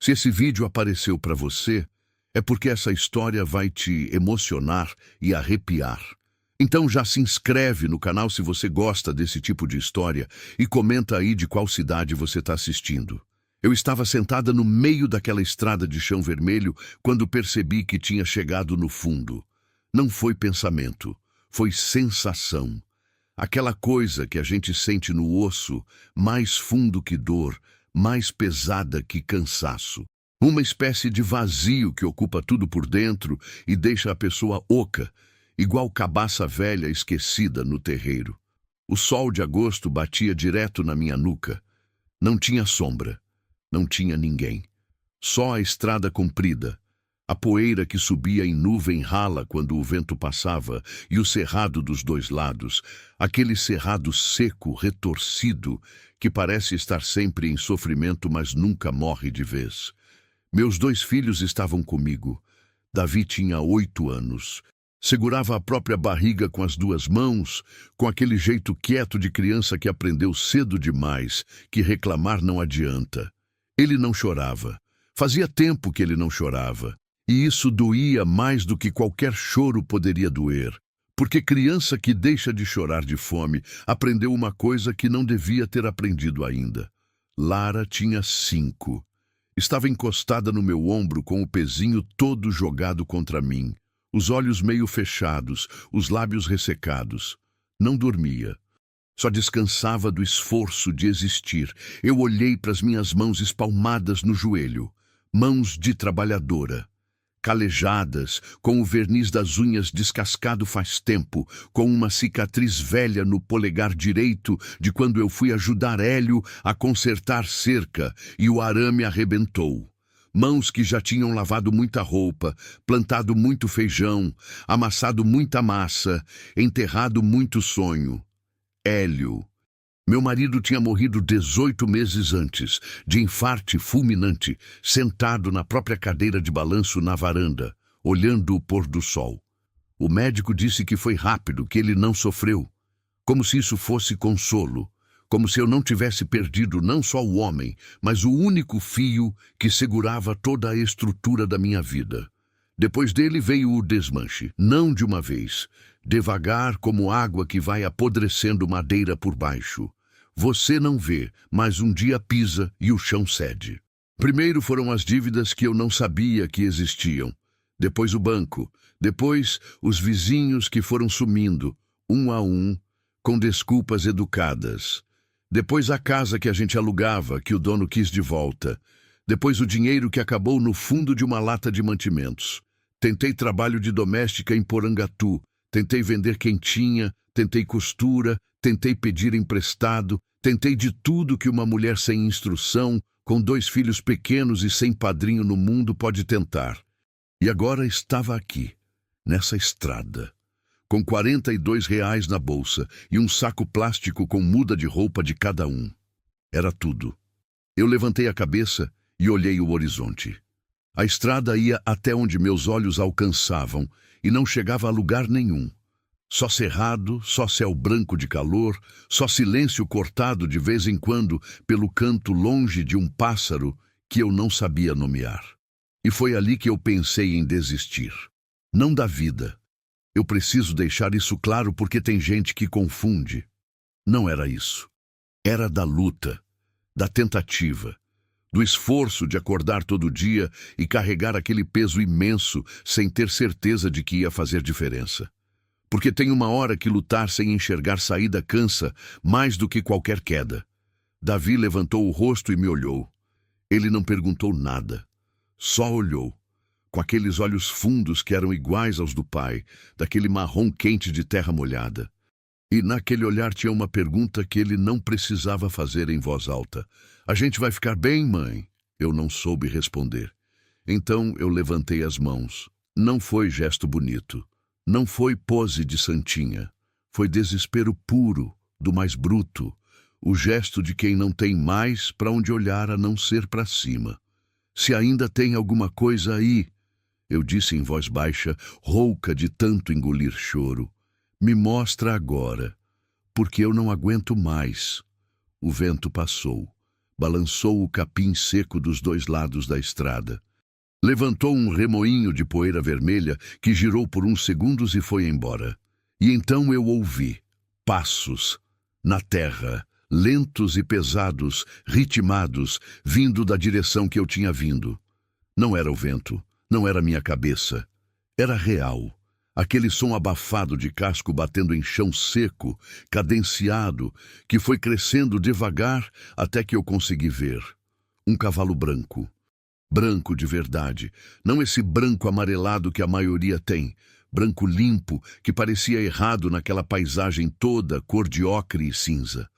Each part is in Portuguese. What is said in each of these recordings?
Se esse vídeo apareceu para você, é porque essa história vai te emocionar e arrepiar. Então já se inscreve no canal se você gosta desse tipo de história e comenta aí de qual cidade você está assistindo. Eu estava sentada no meio daquela estrada de chão vermelho quando percebi que tinha chegado no fundo. Não foi pensamento, foi sensação. Aquela coisa que a gente sente no osso, mais fundo que dor, mais pesada que cansaço. Uma espécie de vazio que ocupa tudo por dentro e deixa a pessoa oca, igual cabaça velha esquecida no terreiro. O sol de agosto batia direto na minha nuca. Não tinha sombra, não tinha ninguém. Só a estrada comprida, a poeira que subia em nuvem rala quando o vento passava e o cerrado dos dois lados, aquele cerrado seco, retorcido, que parece estar sempre em sofrimento, mas nunca morre de vez. Meus 2 filhos estavam comigo. Davi tinha 8 anos. Segurava a própria barriga com as 2 mãos, com aquele jeito quieto de criança que aprendeu cedo demais, que reclamar não adianta. Ele não chorava. Fazia tempo que ele não chorava. E isso doía mais do que qualquer choro poderia doer. Porque criança que deixa de chorar de fome aprendeu uma coisa que não devia ter aprendido ainda. Lara tinha 5. Estava encostada no meu ombro com o pezinho todo jogado contra mim, os olhos meio fechados, os lábios ressecados. Não dormia. Só descansava do esforço de existir. Eu olhei para as minhas mãos espalmadas no joelho, mãos de trabalhadora, calejadas, com o verniz das unhas descascado faz tempo, com uma cicatriz velha no polegar direito de quando eu fui ajudar Hélio a consertar cerca e o arame arrebentou. Mãos que já tinham lavado muita roupa, plantado muito feijão, amassado muita massa, enterrado muito sonho. Hélio. Meu marido tinha morrido 18 meses antes, de infarte fulminante, sentado na própria cadeira de balanço na varanda, olhando o pôr do sol. O médico disse que foi rápido, que ele não sofreu. Como se isso fosse consolo. Como se eu não tivesse perdido não só o homem, mas o único fio que segurava toda a estrutura da minha vida. Depois dele veio o desmanche, não de uma vez, devagar como água que vai apodrecendo madeira por baixo. Você não vê, mas um dia pisa e o chão cede. Primeiro foram as dívidas que eu não sabia que existiam. Depois o banco. Depois os vizinhos que foram sumindo, um a um, com desculpas educadas. Depois a casa que a gente alugava, que o dono quis de volta. Depois o dinheiro que acabou no fundo de uma lata de mantimentos. Tentei trabalho de doméstica em Porangatu. Tentei vender quentinha, tentei costura, tentei pedir emprestado, tentei de tudo que uma mulher sem instrução, com 2 filhos pequenos e sem padrinho no mundo pode tentar. E agora estava aqui, nessa estrada, com R$ 42 na bolsa e um saco plástico com muda de roupa de cada um. Era tudo. Eu levantei a cabeça e olhei o horizonte. A estrada ia até onde meus olhos alcançavam e não chegava a lugar nenhum. Só cerrado, só céu branco de calor, só silêncio cortado de vez em quando pelo canto longe de um pássaro que eu não sabia nomear. E foi ali que eu pensei em desistir. Não da vida. Eu preciso deixar isso claro porque tem gente que confunde. Não era isso. Era da luta, da tentativa, do esforço de acordar todo dia e carregar aquele peso imenso sem ter certeza de que ia fazer diferença. Porque tem uma hora que lutar sem enxergar saída cansa mais do que qualquer queda. Davi levantou o rosto e me olhou. Ele não perguntou nada. Só olhou, com aqueles olhos fundos que eram iguais aos do pai, daquele marrom quente de terra molhada. E naquele olhar tinha uma pergunta que ele não precisava fazer em voz alta. A gente vai ficar bem, mãe? Eu não soube responder. Então eu levantei as mãos. Não foi gesto bonito. Não foi pose de santinha, foi desespero puro, do mais bruto, o gesto de quem não tem mais para onde olhar a não ser para cima. Se ainda tem alguma coisa aí, eu disse em voz baixa, rouca de tanto engolir choro, me mostra agora, porque eu não aguento mais. O vento passou, balançou o capim seco dos dois lados da estrada. Levantou um remoinho de poeira vermelha que girou por uns segundos e foi embora. E então eu ouvi passos na terra, lentos e pesados, ritmados, vindo da direção que eu tinha vindo. Não era o vento, não era minha cabeça. Era real. Aquele som abafado de casco batendo em chão seco, cadenciado, que foi crescendo devagar até que eu consegui ver. Um cavalo branco. Branco de verdade, não esse branco amarelado que a maioria tem. Branco limpo, que parecia errado naquela paisagem toda, cor de ocre e cinza.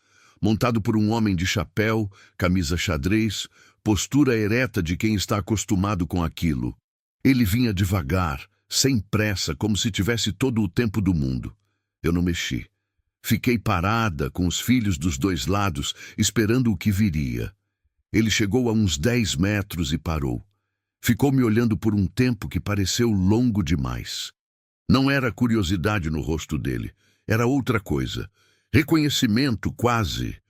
Montado por um homem de chapéu, camisa xadrez, postura ereta de quem está acostumado com aquilo. Ele vinha devagar, sem pressa, como se tivesse todo o tempo do mundo. Eu não mexi. Fiquei parada, com os filhos dos dois lados, esperando o que viria. Ele chegou a uns 10 metros e parou. Ficou me olhando por um tempo que pareceu longo demais. Não era curiosidade no rosto dele, era outra coisa. Reconhecimento, quase,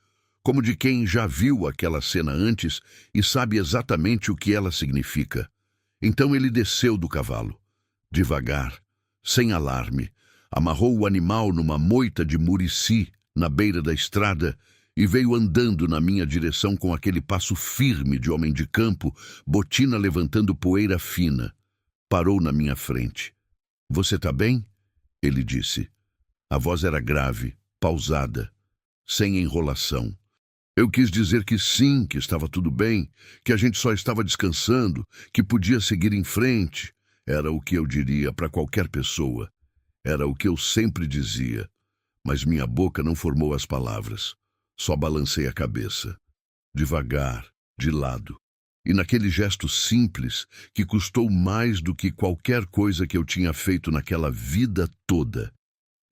como de quem já viu aquela cena antes e sabe exatamente o que ela significa. Então ele desceu do cavalo. Devagar, sem alarme, amarrou o animal numa moita de murici na beira da estrada e veio andando na minha direção com aquele passo firme de homem de campo, botina levantando poeira fina. Parou na minha frente. "Você tá bem?" ele disse. A voz era grave, pausada, sem enrolação. Eu quis dizer que sim, que estava tudo bem, que a gente só estava descansando, que podia seguir em frente. Era o que eu diria para qualquer pessoa. Era o que eu sempre dizia. Mas minha boca não formou as palavras. Só balancei a cabeça. Devagar, de lado. E naquele gesto simples, que custou mais do que qualquer coisa que eu tinha feito naquela vida toda,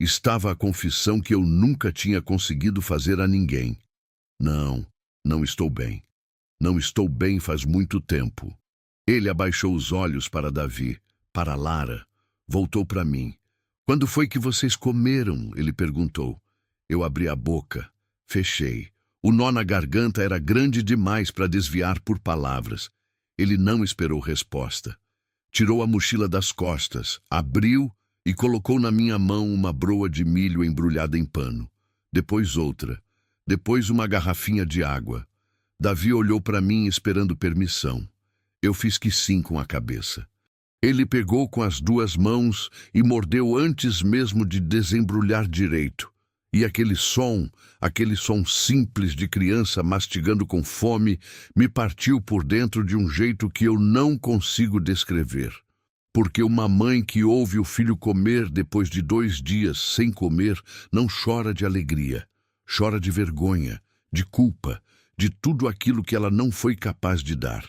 estava a confissão que eu nunca tinha conseguido fazer a ninguém. Não, não estou bem. Não estou bem faz muito tempo. Ele abaixou os olhos para Davi, para Lara. Voltou para mim. "Quando foi que vocês comeram?" ele perguntou. Eu abri a boca. Fechei. O nó na garganta era grande demais para desviar por palavras. Ele não esperou resposta. Tirou a mochila das costas, abriu e colocou na minha mão uma broa de milho embrulhada em pano. Depois outra. Depois uma garrafinha de água. Davi olhou para mim esperando permissão. Eu fiz que sim com a cabeça. Ele pegou com as duas mãos e mordeu antes mesmo de desembrulhar direito. E aquele som simples de criança mastigando com fome, me partiu por dentro de um jeito que eu não consigo descrever. Porque uma mãe que ouve o filho comer depois de 2 dias sem comer não chora de alegria, chora de vergonha, de culpa, de tudo aquilo que ela não foi capaz de dar.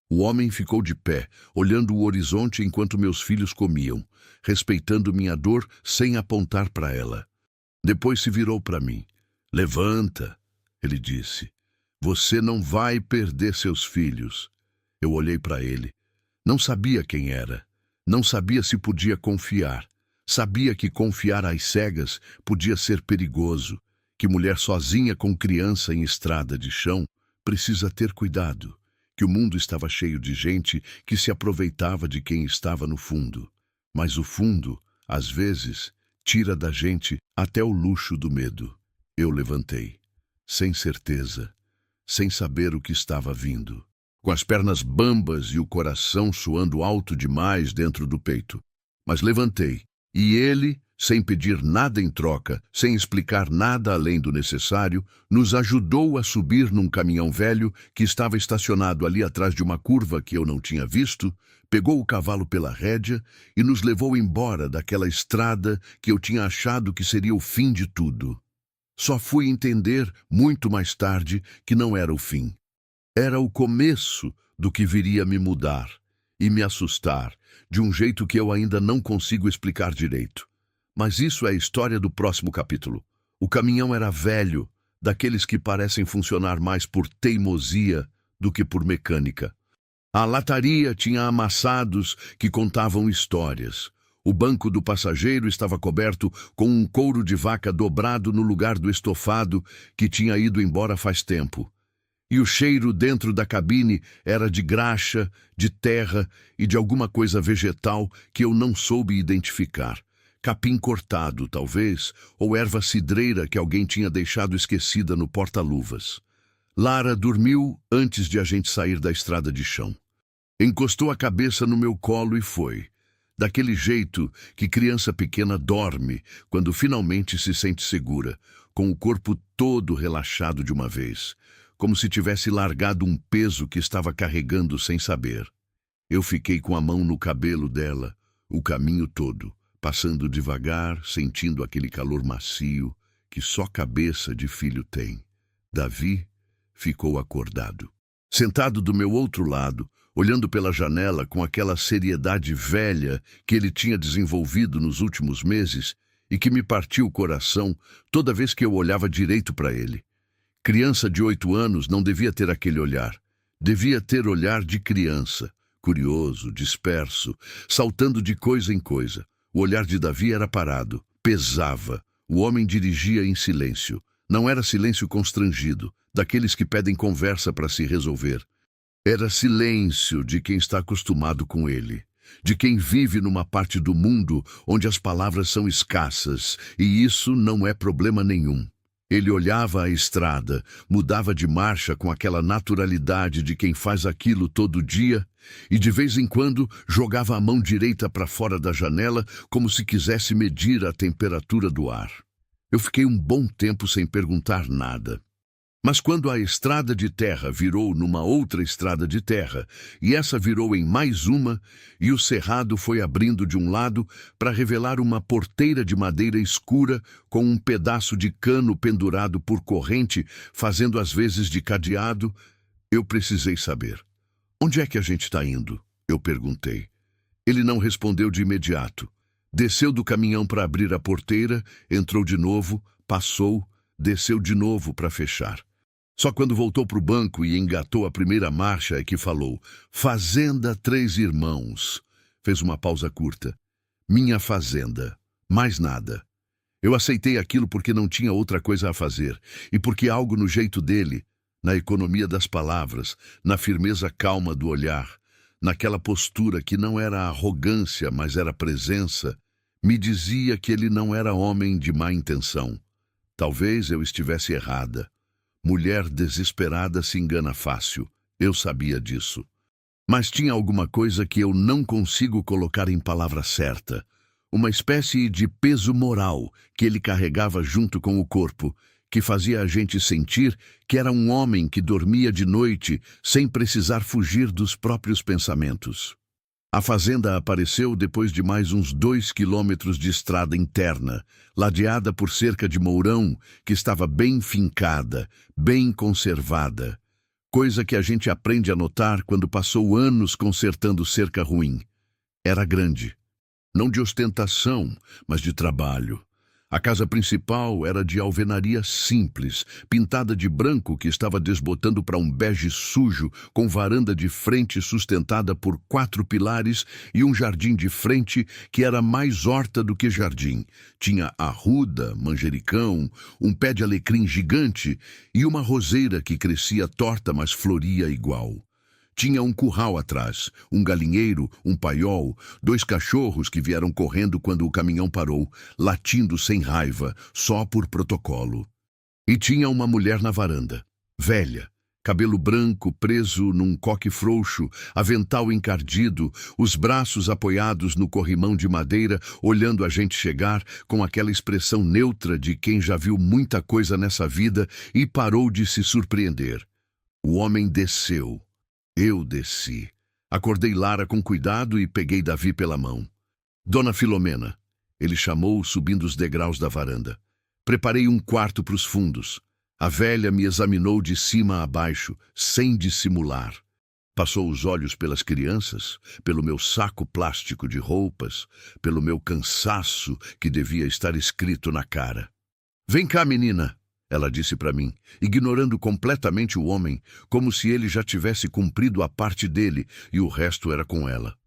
O homem ficou de pé, olhando o horizonte enquanto meus filhos comiam, respeitando minha dor sem apontar para ela. Depois se virou para mim. "Levanta", ele disse. "Você não vai perder seus filhos." Eu olhei para ele. Não sabia quem era. Não sabia se podia confiar. Sabia que confiar às cegas podia ser perigoso, que mulher sozinha com criança em estrada de chão precisa ter cuidado, que o mundo estava cheio de gente que se aproveitava de quem estava no fundo. Mas o fundo, às vezes, tira da gente até o luxo do medo. Eu levantei, sem certeza, sem saber o que estava vindo, com as pernas bambas e o coração soando alto demais dentro do peito. Mas levantei, e ele, sem pedir nada em troca, sem explicar nada além do necessário, nos ajudou a subir num caminhão velho que estava estacionado ali atrás de uma curva que eu não tinha visto, pegou o cavalo pela rédea e nos levou embora daquela estrada que eu tinha achado que seria o fim de tudo. Só fui entender, muito mais tarde, que não era o fim. Era o começo do que viria me mudar e me assustar, de um jeito que eu ainda não consigo explicar direito. Mas isso é a história do próximo capítulo. O caminhão era velho, daqueles que parecem funcionar mais por teimosia do que por mecânica. A lataria tinha amassados que contavam histórias. O banco do passageiro estava coberto com um couro de vaca dobrado no lugar do estofado que tinha ido embora faz tempo. E o cheiro dentro da cabine era de graxa, de terra e de alguma coisa vegetal que eu não soube identificar. Capim cortado, talvez, ou erva cidreira que alguém tinha deixado esquecida no porta-luvas. Lara dormiu antes de a gente sair da estrada de chão. Encostou a cabeça no meu colo e foi. Daquele jeito que criança pequena dorme quando finalmente se sente segura, com o corpo todo relaxado de uma vez, como se tivesse largado um peso que estava carregando sem saber. Eu fiquei com a mão no cabelo dela, o caminho todo, passando devagar, sentindo aquele calor macio que só cabeça de filho tem. Davi ficou acordado. Sentado do meu outro lado, olhando pela janela com aquela seriedade velha que ele tinha desenvolvido nos últimos meses e que me partiu o coração toda vez que eu olhava direito para ele. Criança de 8 anos não devia ter aquele olhar. Devia ter olhar de criança, curioso, disperso, saltando de coisa em coisa. O olhar de Davi era parado, pesava. O homem dirigia em silêncio. Não era silêncio constrangido, daqueles que pedem conversa para se resolver. Era silêncio de quem está acostumado com ele, de quem vive numa parte do mundo onde as palavras são escassas, e isso não é problema nenhum. Ele olhava a estrada, mudava de marcha com aquela naturalidade de quem faz aquilo todo dia, e de vez em quando jogava a mão direita para fora da janela como se quisesse medir a temperatura do ar. Eu fiquei um bom tempo sem perguntar nada. Mas quando a estrada de terra virou numa outra estrada de terra, e essa virou em mais uma, e o cerrado foi abrindo de um lado para revelar uma porteira de madeira escura com um pedaço de cano pendurado por corrente, fazendo às vezes de cadeado, eu precisei saber. "Onde é que a gente está indo?" eu perguntei. Ele não respondeu de imediato. Desceu do caminhão para abrir a porteira, entrou de novo, passou, desceu de novo para fechar. Só quando voltou para o banco e engatou a primeira marcha é que falou: "Fazenda Três Irmãos." Fez uma pausa curta. "Minha fazenda." Mais nada. Eu aceitei aquilo porque não tinha outra coisa a fazer, e porque algo no jeito dele, na economia das palavras, na firmeza calma do olhar, naquela postura que não era arrogância, mas era presença, me dizia que ele não era homem de má intenção. Talvez eu estivesse errada. Mulher desesperada se engana fácil. Eu sabia disso. Mas tinha alguma coisa que eu não consigo colocar em palavra certa. Uma espécie de peso moral que ele carregava junto com o corpo, que fazia a gente sentir que era um homem que dormia de noite sem precisar fugir dos próprios pensamentos. A fazenda apareceu depois de mais uns 2 quilômetros de estrada interna, ladeada por cerca de mourão que estava bem fincada, bem conservada. Coisa que a gente aprende a notar quando passou anos consertando cerca ruim. Era grande. Não de ostentação, mas de trabalho. A casa principal era de alvenaria simples, pintada de branco que estava desbotando para um bege sujo, com varanda de frente sustentada por 4 pilares e um jardim de frente que era mais horta do que jardim. Tinha arruda, manjericão, um pé de alecrim gigante e uma roseira que crescia torta, mas floria igual. Tinha um curral atrás, um galinheiro, um paiol, 2 cachorros que vieram correndo quando o caminhão parou, latindo sem raiva, só por protocolo. E tinha uma mulher na varanda, velha, cabelo branco preso num coque frouxo, avental encardido, os braços apoiados no corrimão de madeira, olhando a gente chegar com aquela expressão neutra de quem já viu muita coisa nessa vida e parou de se surpreender. O homem desceu. Eu desci. Acordei Lara com cuidado e peguei Davi pela mão. "Dona Filomena", ele chamou, subindo os degraus da varanda. Preparei um quarto para os fundos. A velha me examinou de cima a baixo, sem dissimular. Passou os olhos pelas crianças, pelo meu saco plástico de roupas, pelo meu cansaço que devia estar escrito na cara. "Vem cá, menina", ela disse para mim, ignorando completamente o homem, como se ele já tivesse cumprido a parte dele e o resto era com ela.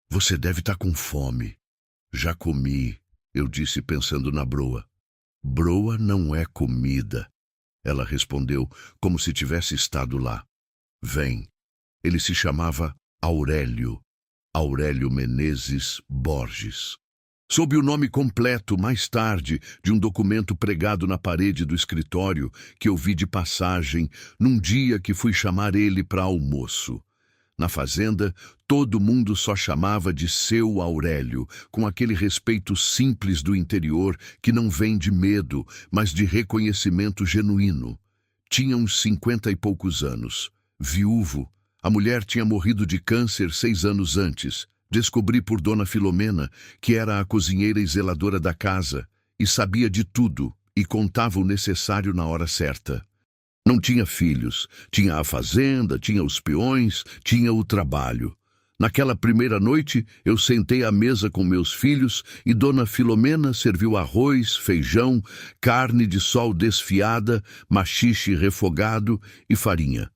"Você deve estar com fome." "Já comi", eu disse pensando na broa. "Broa não é comida." Ela respondeu, como se tivesse estado lá. Vem. Ele se chamava Aurélio. Aurélio Menezes Borges. Soube o nome completo, mais tarde, de um documento pregado na parede do escritório que eu vi de passagem num dia que fui chamar ele para almoço. Na fazenda, todo mundo só chamava de seu Aurélio, com aquele respeito simples do interior que não vem de medo, mas de reconhecimento genuíno. Tinha uns 50 e poucos anos. Viúvo. A mulher tinha morrido de câncer 6 anos antes. Descobri por Dona Filomena, que era a cozinheira e zeladora da casa, e sabia de tudo, e contava o necessário na hora certa. Não tinha filhos, tinha a fazenda, tinha os peões, tinha o trabalho. Naquela primeira noite, eu sentei à mesa com meus filhos e Dona Filomena serviu arroz, feijão, carne de sol desfiada, maxixe refogado e farinha.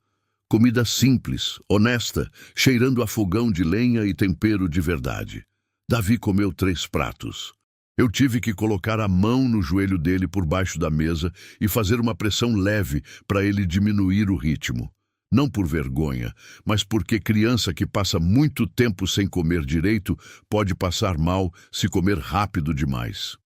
Comida simples, honesta, cheirando a fogão de lenha e tempero de verdade. Davi comeu 3 pratos. Eu tive que colocar a mão no joelho dele por baixo da mesa e fazer uma pressão leve para ele diminuir o ritmo. Não por vergonha, mas porque criança que passa muito tempo sem comer direito pode passar mal se comer rápido demais.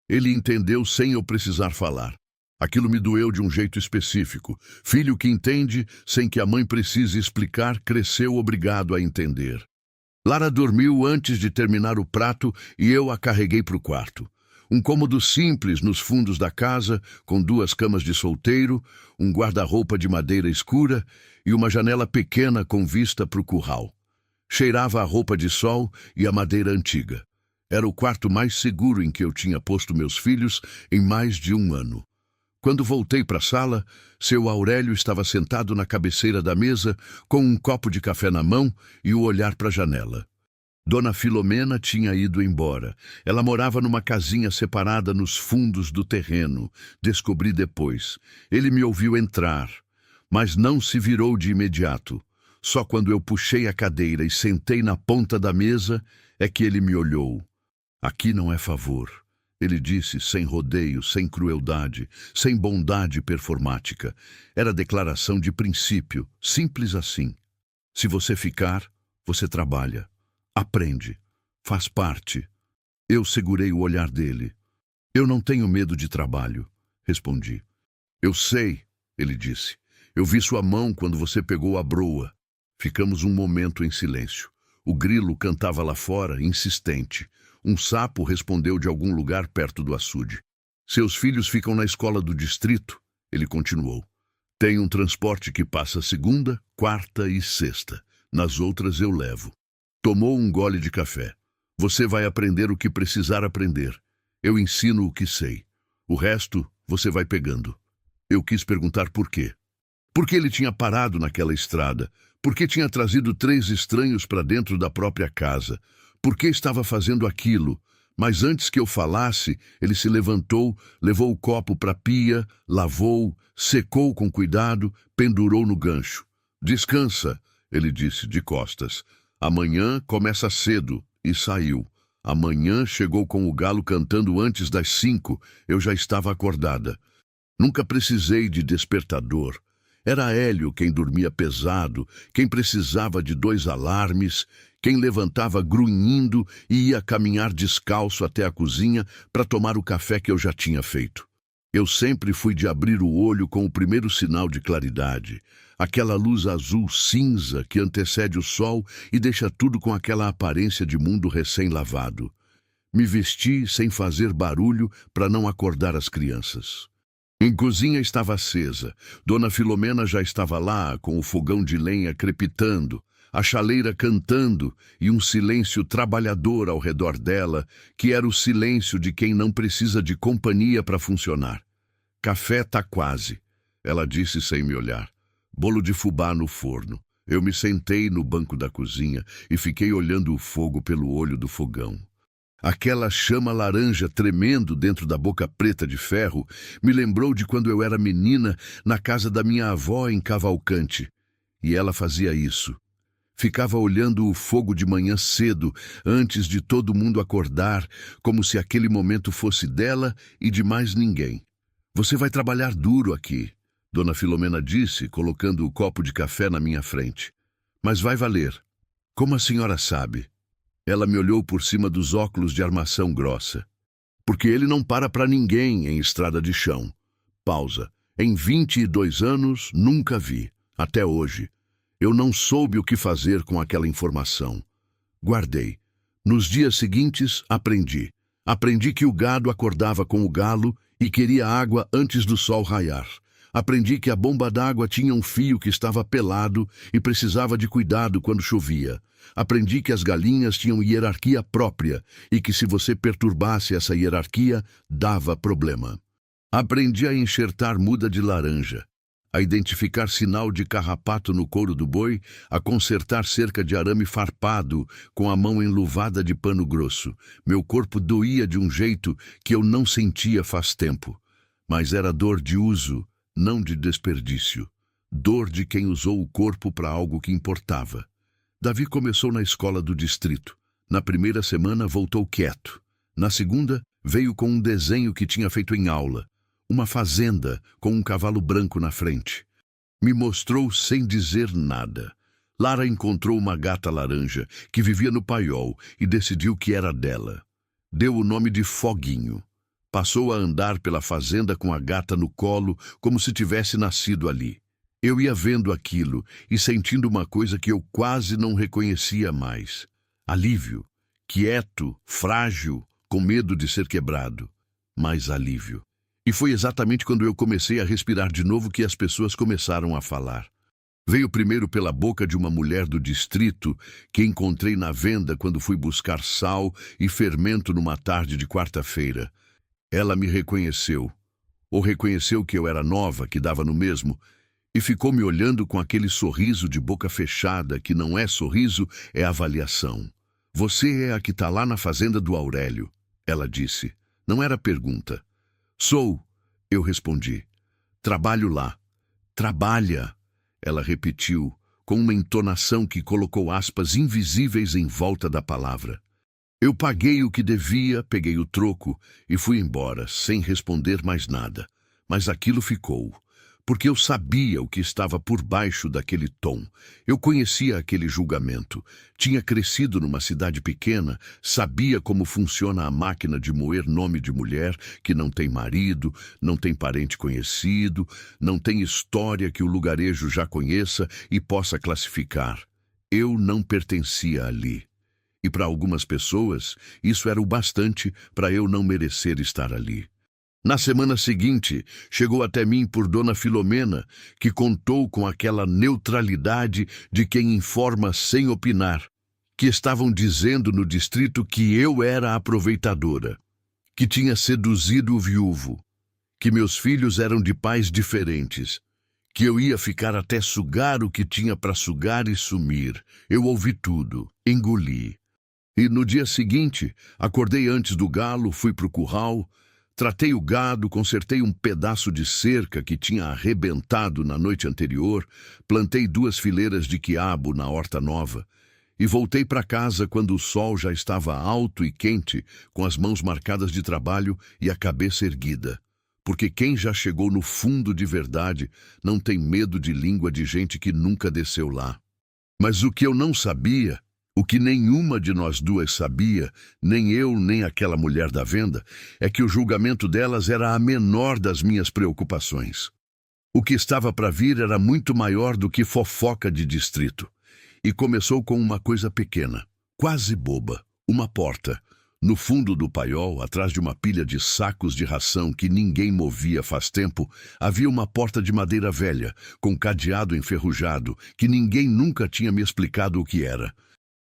Ele entendeu sem eu precisar falar. Aquilo me doeu de um jeito específico. Filho que entende, sem que a mãe precise explicar, cresceu obrigado a entender. Lara dormiu antes de terminar o prato e eu a carreguei para o quarto. Um cômodo simples nos fundos da casa, com 2 camas de solteiro, um guarda-roupa de madeira escura e uma janela pequena com vista para o curral. Cheirava a roupa de sol e a madeira antiga. Era o quarto mais seguro em que eu tinha posto meus filhos em mais de 1 ano. Quando voltei para a sala, seu Aurélio estava sentado na cabeceira da mesa, com um copo de café na mão e o olhar para a janela. Dona Filomena tinha ido embora. Ela morava numa casinha separada nos fundos do terreno. Descobri depois. Ele me ouviu entrar, mas não se virou de imediato. Só quando eu puxei a cadeira e sentei na ponta da mesa é que ele me olhou. Aqui não é favor. Ele disse, sem rodeio, sem crueldade, sem bondade performática. Era declaração de princípio, simples assim. Se você ficar, você trabalha. Aprende. Faz parte. Eu segurei o olhar dele. Eu não tenho medo de trabalho, respondi. Eu sei, ele disse. Eu vi sua mão quando você pegou a broa. Ficamos um momento em silêncio. O grilo cantava lá fora, insistente. Um sapo respondeu de algum lugar perto do açude. Seus filhos ficam na escola do distrito, ele continuou. Tem um transporte que passa segunda, quarta e sexta. Nas outras eu levo. Tomou um gole de café. Você vai aprender o que precisar aprender. Eu ensino o que sei. O resto você vai pegando. Eu quis perguntar por quê. Por que ele tinha parado naquela estrada? Por que tinha trazido 3 estranhos para dentro da própria casa? Por que estava fazendo aquilo? Mas antes que eu falasse, ele se levantou, levou o copo para a pia, lavou, secou com cuidado, pendurou no gancho. Descansa, ele disse de costas. Amanhã começa cedo, e saiu. Amanhã chegou com o galo cantando antes das 5, eu já estava acordada. Nunca precisei de despertador. Era Hélio quem dormia pesado, quem precisava de 2 alarmes, quem levantava grunhindo e ia caminhar descalço até a cozinha para tomar o café que eu já tinha feito. Eu sempre fui de abrir o olho com o primeiro sinal de claridade, aquela luz azul cinza que antecede o sol e deixa tudo com aquela aparência de mundo recém-lavado. Me vesti sem fazer barulho para não acordar as crianças. Em cozinha estava acesa. Dona Filomena já estava lá, com o fogão de lenha crepitando, a chaleira cantando e um silêncio trabalhador ao redor dela, que era o silêncio de quem não precisa de companhia para funcionar. Café tá quase, ela disse sem me olhar. Bolo de fubá no forno. Eu me sentei no banco da cozinha e fiquei olhando o fogo pelo olho do fogão. Aquela chama laranja tremendo dentro da boca preta de ferro me lembrou de quando eu era menina na casa da minha avó em Cavalcante. E ela fazia isso. Ficava olhando o fogo de manhã cedo, antes de todo mundo acordar, como se aquele momento fosse dela e de mais ninguém. Você vai trabalhar duro aqui. Dona Filomena disse, colocando o copo de café na minha frente. Mas vai valer. Como a senhora sabe? Ela me olhou por cima dos óculos de armação grossa. Porque ele não para ninguém em estrada de chão. Pausa. Em 22 anos, nunca vi. Até hoje. Eu não soube o que fazer com aquela informação. Guardei. Nos dias seguintes, aprendi. Aprendi que o gado acordava com o galo e queria água antes do sol raiar. Aprendi que a bomba d'água tinha um fio que estava pelado e precisava de cuidado quando chovia. Aprendi que as galinhas tinham hierarquia própria e que se você perturbasse essa hierarquia, dava problema. Aprendi a enxertar muda de laranja, a identificar sinal de carrapato no couro do boi, a consertar cerca de arame farpado com a mão enluvada de pano grosso. Meu corpo doía de um jeito que eu não sentia faz tempo. Mas era dor de uso, não de desperdício. Dor de quem usou o corpo para algo que importava. Davi começou na escola do distrito. Na primeira semana voltou quieto. Na segunda, veio com um desenho que tinha feito em aula. Uma fazenda com um cavalo branco na frente. Me mostrou sem dizer nada. Lara encontrou uma gata laranja que vivia no paiol e decidiu que era dela. Deu o nome de Foguinho. Passou a andar pela fazenda com a gata no colo como se tivesse nascido ali. Eu ia vendo aquilo e sentindo uma coisa que eu quase não reconhecia mais. Alívio. Quieto, frágil, com medo de ser quebrado. Mas alívio. E foi exatamente quando eu comecei a respirar de novo que as pessoas começaram a falar. Veio primeiro pela boca de uma mulher do distrito que encontrei na venda quando fui buscar sal e fermento numa tarde de quarta-feira. Ela me reconheceu. Ou reconheceu que eu era nova, que dava no mesmo, e ficou me olhando com aquele sorriso de boca fechada, que não é sorriso, é avaliação. Você é a que está lá na fazenda do Aurélio, ela disse. Não era pergunta. Sou, eu respondi. Trabalho lá. Trabalha, ela repetiu, com uma entonação que colocou aspas invisíveis em volta da palavra. Eu paguei o que devia, peguei o troco e fui embora, sem responder mais nada. Mas aquilo ficou, porque eu sabia o que estava por baixo daquele tom. Eu conhecia aquele julgamento. Tinha crescido numa cidade pequena, sabia como funciona a máquina de moer nome de mulher que não tem marido, não tem parente conhecido, não tem história que o lugarejo já conheça e possa classificar. Eu não pertencia ali. E para algumas pessoas, isso era o bastante para eu não merecer estar ali. Na semana seguinte, chegou até mim por Dona Filomena, que contou com aquela neutralidade de quem informa sem opinar, que estavam dizendo no distrito que eu era aproveitadora, que tinha seduzido o viúvo, que meus filhos eram de pais diferentes, que eu ia ficar até sugar o que tinha para sugar e sumir. Eu ouvi tudo, engoli. E no dia seguinte, acordei antes do galo, fui pro curral, tratei o gado, consertei um pedaço de cerca que tinha arrebentado na noite anterior, plantei 2 fileiras de quiabo na horta nova e voltei para casa quando o sol já estava alto e quente, com as mãos marcadas de trabalho e a cabeça erguida. Porque quem já chegou no fundo de verdade não tem medo de língua de gente que nunca desceu lá. Mas o que eu não sabia, o que nenhuma de nós duas sabia, nem eu nem aquela mulher da venda, é que o julgamento delas era a menor das minhas preocupações. O que estava para vir era muito maior do que fofoca de distrito. E começou com uma coisa pequena, quase boba, uma porta. No fundo do paiol, atrás de uma pilha de sacos de ração que ninguém movia faz tempo, havia uma porta de madeira velha, com cadeado enferrujado, que ninguém nunca tinha me explicado o que era.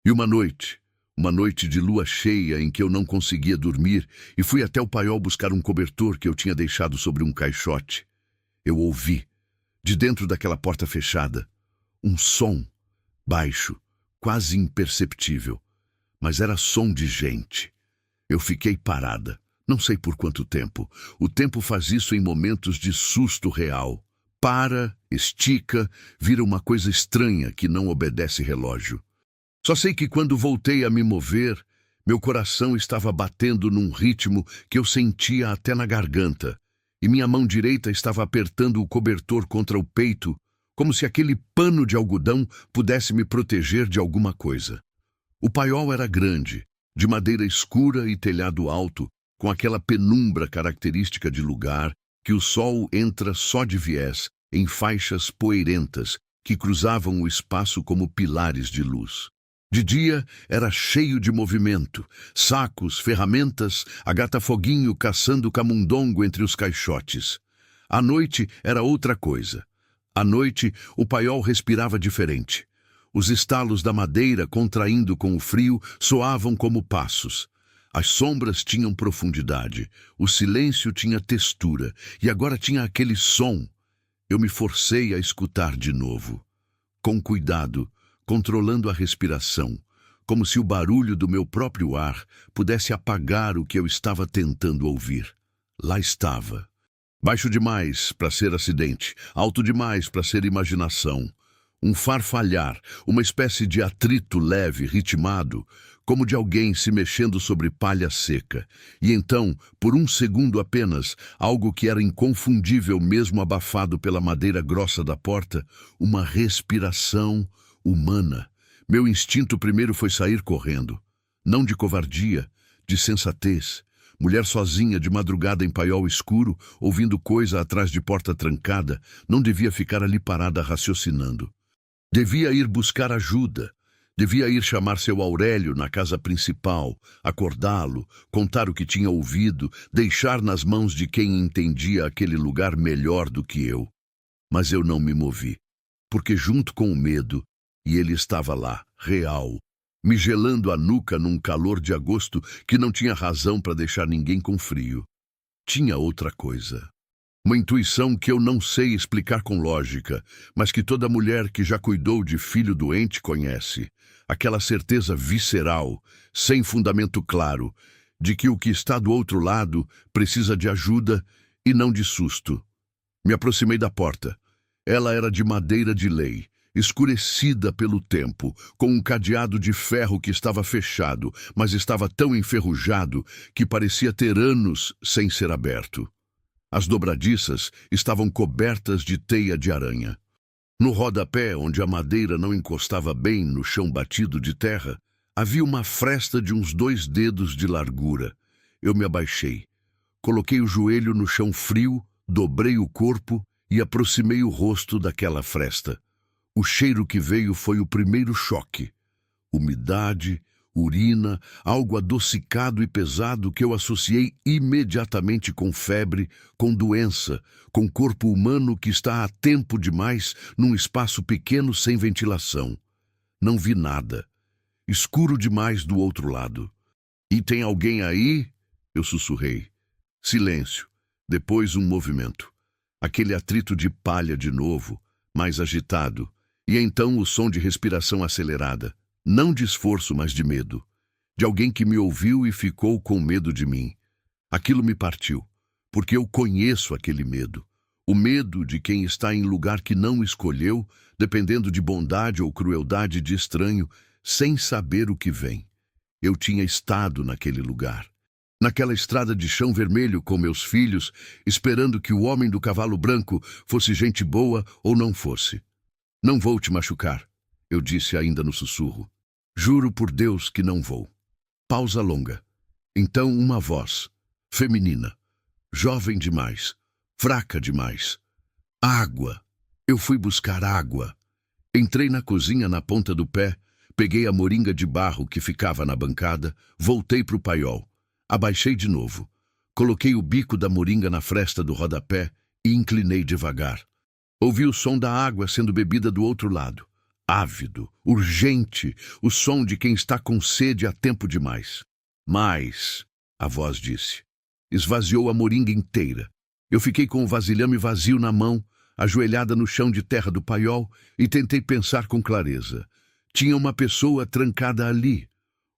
E uma noite de lua cheia em que eu não conseguia dormir e fui até o paiol buscar um cobertor que eu tinha deixado sobre um caixote. Eu ouvi, de dentro daquela porta fechada, um som, baixo, quase imperceptível, mas era som de gente. Eu fiquei parada, não sei por quanto tempo. O tempo faz isso em momentos de susto real. Para, estica, vira uma coisa estranha que não obedece relógio. Só sei que quando voltei a me mover, meu coração estava batendo num ritmo que eu sentia até na garganta, e minha mão direita estava apertando o cobertor contra o peito, como se aquele pano de algodão pudesse me proteger de alguma coisa. O paiol era grande, de madeira escura e telhado alto, com aquela penumbra característica de lugar que o sol entra só de viés, em faixas poeirentas que cruzavam o espaço como pilares de luz. De dia era cheio de movimento, sacos, ferramentas, a gata-foguinho caçando camundongo entre os caixotes. À noite era outra coisa. À noite o paiol respirava diferente. Os estalos da madeira, contraindo com o frio, soavam como passos. As sombras tinham profundidade, o silêncio tinha textura, e agora tinha aquele som. Eu me forcei a escutar de novo. Com cuidado, controlando a respiração, como se o barulho do meu próprio ar pudesse apagar o que eu estava tentando ouvir. Lá estava. Baixo demais para ser acidente, alto demais para ser imaginação. Um farfalhar, uma espécie de atrito leve, ritmado, como de alguém se mexendo sobre palha seca. E então, por um segundo apenas, algo que era inconfundível mesmo abafado pela madeira grossa da porta, uma respiração humana. Meu instinto primeiro foi sair correndo. Não de covardia, de sensatez. Mulher sozinha, de madrugada em paiol escuro, ouvindo coisa atrás de porta trancada, não devia ficar ali parada raciocinando. Devia ir buscar ajuda. Devia ir chamar seu Aurélio na casa principal, acordá-lo, contar o que tinha ouvido, deixar nas mãos de quem entendia aquele lugar melhor do que eu. Mas eu não me movi, porque junto com o medo, e ele estava lá, real, me gelando a nuca num calor de agosto que não tinha razão para deixar ninguém com frio. Tinha outra coisa. Uma intuição que eu não sei explicar com lógica, mas que toda mulher que já cuidou de filho doente conhece. Aquela certeza visceral, sem fundamento claro, de que o que está do outro lado precisa de ajuda e não de susto. Me aproximei da porta. Ela era de madeira de lei, escurecida pelo tempo, com um cadeado de ferro que estava fechado, mas estava tão enferrujado que parecia ter anos sem ser aberto. As dobradiças estavam cobertas de teia de aranha. No rodapé, onde a madeira não encostava bem no chão batido de terra, havia uma fresta de uns 2 dedos de largura. Eu me abaixei. Coloquei o joelho no chão frio, dobrei o corpo e aproximei o rosto daquela fresta. O cheiro que veio foi o primeiro choque. Umidade, urina, algo adocicado e pesado que eu associei imediatamente com febre, com doença, com corpo humano que está há tempo demais num espaço pequeno sem ventilação. Não vi nada. Escuro demais do outro lado. "E tem alguém aí?" Eu sussurrei. Silêncio. Depois um movimento. Aquele atrito de palha de novo, mais agitado. E então o som de respiração acelerada. Não de esforço, mas de medo. De alguém que me ouviu e ficou com medo de mim. Aquilo me partiu, porque eu conheço aquele medo. O medo de quem está em lugar que não escolheu, dependendo de bondade ou crueldade de estranho, sem saber o que vem. Eu tinha estado naquele lugar. Naquela estrada de chão vermelho com meus filhos, esperando que o homem do cavalo branco fosse gente boa ou não fosse. "Não vou te machucar", eu disse ainda no sussurro. "Juro por Deus que não vou." Pausa longa. Então uma voz, feminina, jovem demais, fraca demais. "Água." Eu fui buscar água. Entrei na cozinha na ponta do pé, peguei a moringa de barro que ficava na bancada, voltei para o paiol. Abaixei de novo. Coloquei o bico da moringa na fresta do rodapé e inclinei devagar. Ouvi o som da água sendo bebida do outro lado. Ávido, urgente, o som de quem está com sede há tempo demais. "Mais", a voz disse. Esvaziou a moringa inteira. Eu fiquei com o vasilhame vazio na mão, ajoelhada no chão de terra do paiol, e tentei pensar com clareza. Tinha uma pessoa trancada ali,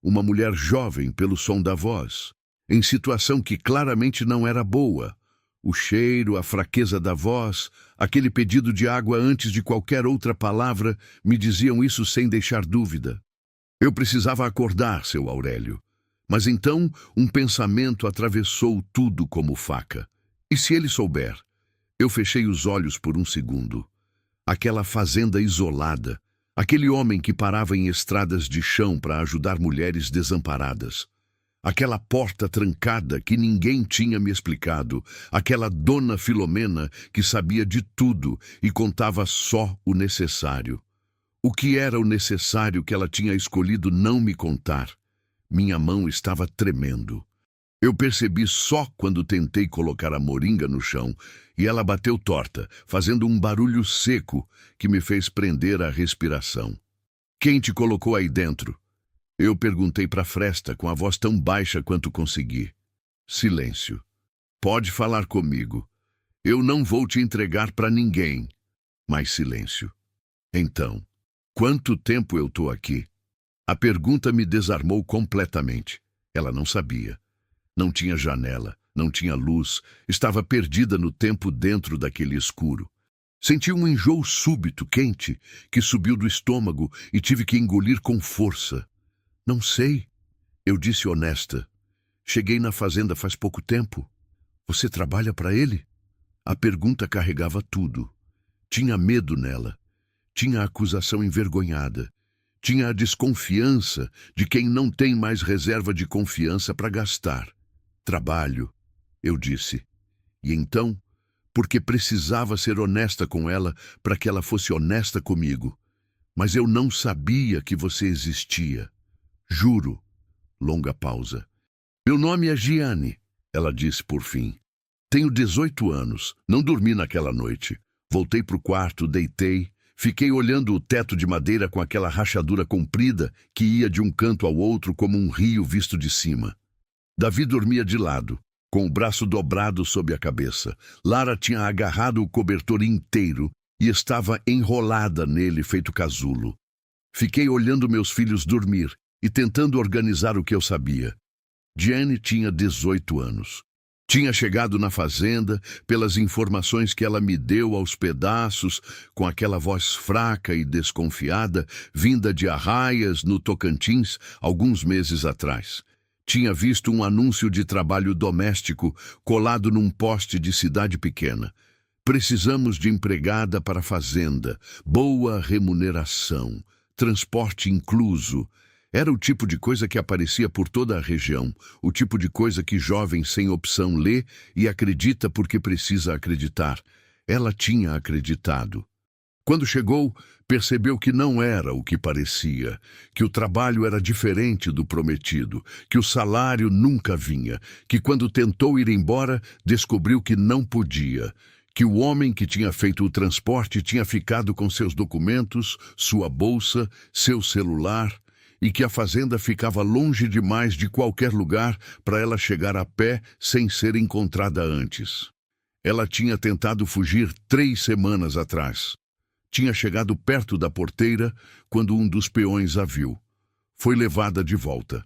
uma mulher jovem pelo som da voz, em situação que claramente não era boa. O cheiro, a fraqueza da voz, aquele pedido de água antes de qualquer outra palavra me diziam isso sem deixar dúvida. Eu precisava acordar, seu Aurélio. Mas então um pensamento atravessou tudo como faca. E se ele souber? Eu fechei os olhos por um segundo. Aquela fazenda isolada, aquele homem que parava em estradas de chão para ajudar mulheres desamparadas. Aquela porta trancada que ninguém tinha me explicado, aquela dona Filomena que sabia de tudo e contava só o necessário. O que era o necessário que ela tinha escolhido não me contar? Minha mão estava tremendo. Eu percebi só quando tentei colocar a moringa no chão e ela bateu torta, fazendo um barulho seco que me fez prender a respiração. Quem te colocou aí dentro? Eu perguntei para a fresta com a voz tão baixa quanto consegui. Silêncio. Pode falar comigo. Eu não vou te entregar para ninguém. Mais silêncio. Então, quanto tempo eu tô aqui? A pergunta me desarmou completamente. Ela não sabia. Não tinha janela, não tinha luz, estava perdida no tempo dentro daquele escuro. Senti um enjoo súbito, quente, que subiu do estômago e tive que engolir com força. Não sei, eu disse honesta. Cheguei na fazenda faz pouco tempo. Você trabalha para ele? A pergunta carregava tudo. Tinha medo nela. Tinha a acusação envergonhada. Tinha a desconfiança de quem não tem mais reserva de confiança para gastar. Trabalho, eu disse. E então, porque precisava ser honesta com ela para que ela fosse honesta comigo. Mas eu não sabia que você existia. Juro. Longa pausa. Meu nome é Giane, ela disse por fim. Tenho 18 anos, não dormi naquela noite. Voltei para o quarto, deitei, fiquei olhando o teto de madeira com aquela rachadura comprida que ia de um canto ao outro como um rio visto de cima. Davi dormia de lado, com o braço dobrado sob a cabeça. Lara tinha agarrado o cobertor inteiro e estava enrolada nele feito casulo. Fiquei olhando meus filhos dormir e tentando organizar o que eu sabia. Giane tinha 18 anos. Tinha chegado na fazenda, pelas informações que ela me deu aos pedaços, com aquela voz fraca e desconfiada, vinda de Arraias, no Tocantins, alguns meses atrás. Tinha visto um anúncio de trabalho doméstico colado num poste de cidade pequena. Precisamos de empregada para a fazenda, boa remuneração, transporte incluso. Era o tipo de coisa que aparecia por toda a região, o tipo de coisa que jovem sem opção lê e acredita porque precisa acreditar. Ela tinha acreditado. Quando chegou, percebeu que não era o que parecia, que o trabalho era diferente do prometido, que o salário nunca vinha, que quando tentou ir embora, descobriu que não podia, que o homem que tinha feito o transporte tinha ficado com seus documentos, sua bolsa, seu celular, e que a fazenda ficava longe demais de qualquer lugar para ela chegar a pé sem ser encontrada antes. Ela tinha tentado fugir 3 semanas atrás. Tinha chegado perto da porteira quando um dos peões a viu. Foi levada de volta.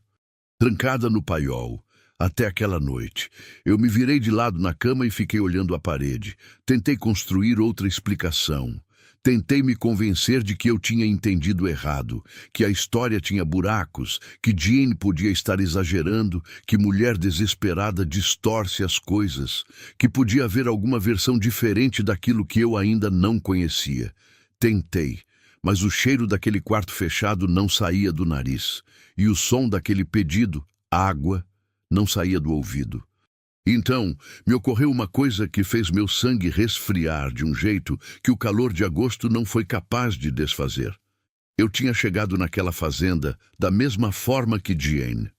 Trancada no paiol, até aquela noite. Eu me virei de lado na cama e fiquei olhando a parede. Tentei construir outra explicação. Tentei me convencer de que eu tinha entendido errado, que a história tinha buracos, que Jean podia estar exagerando, que mulher desesperada distorce as coisas, que podia haver alguma versão diferente daquilo que eu ainda não conhecia. Tentei, mas o cheiro daquele quarto fechado não saía do nariz, e o som daquele pedido, água, não saía do ouvido. Então, me ocorreu uma coisa que fez meu sangue resfriar de um jeito que o calor de agosto não foi capaz de desfazer. Eu tinha chegado naquela fazenda da mesma forma que Jane.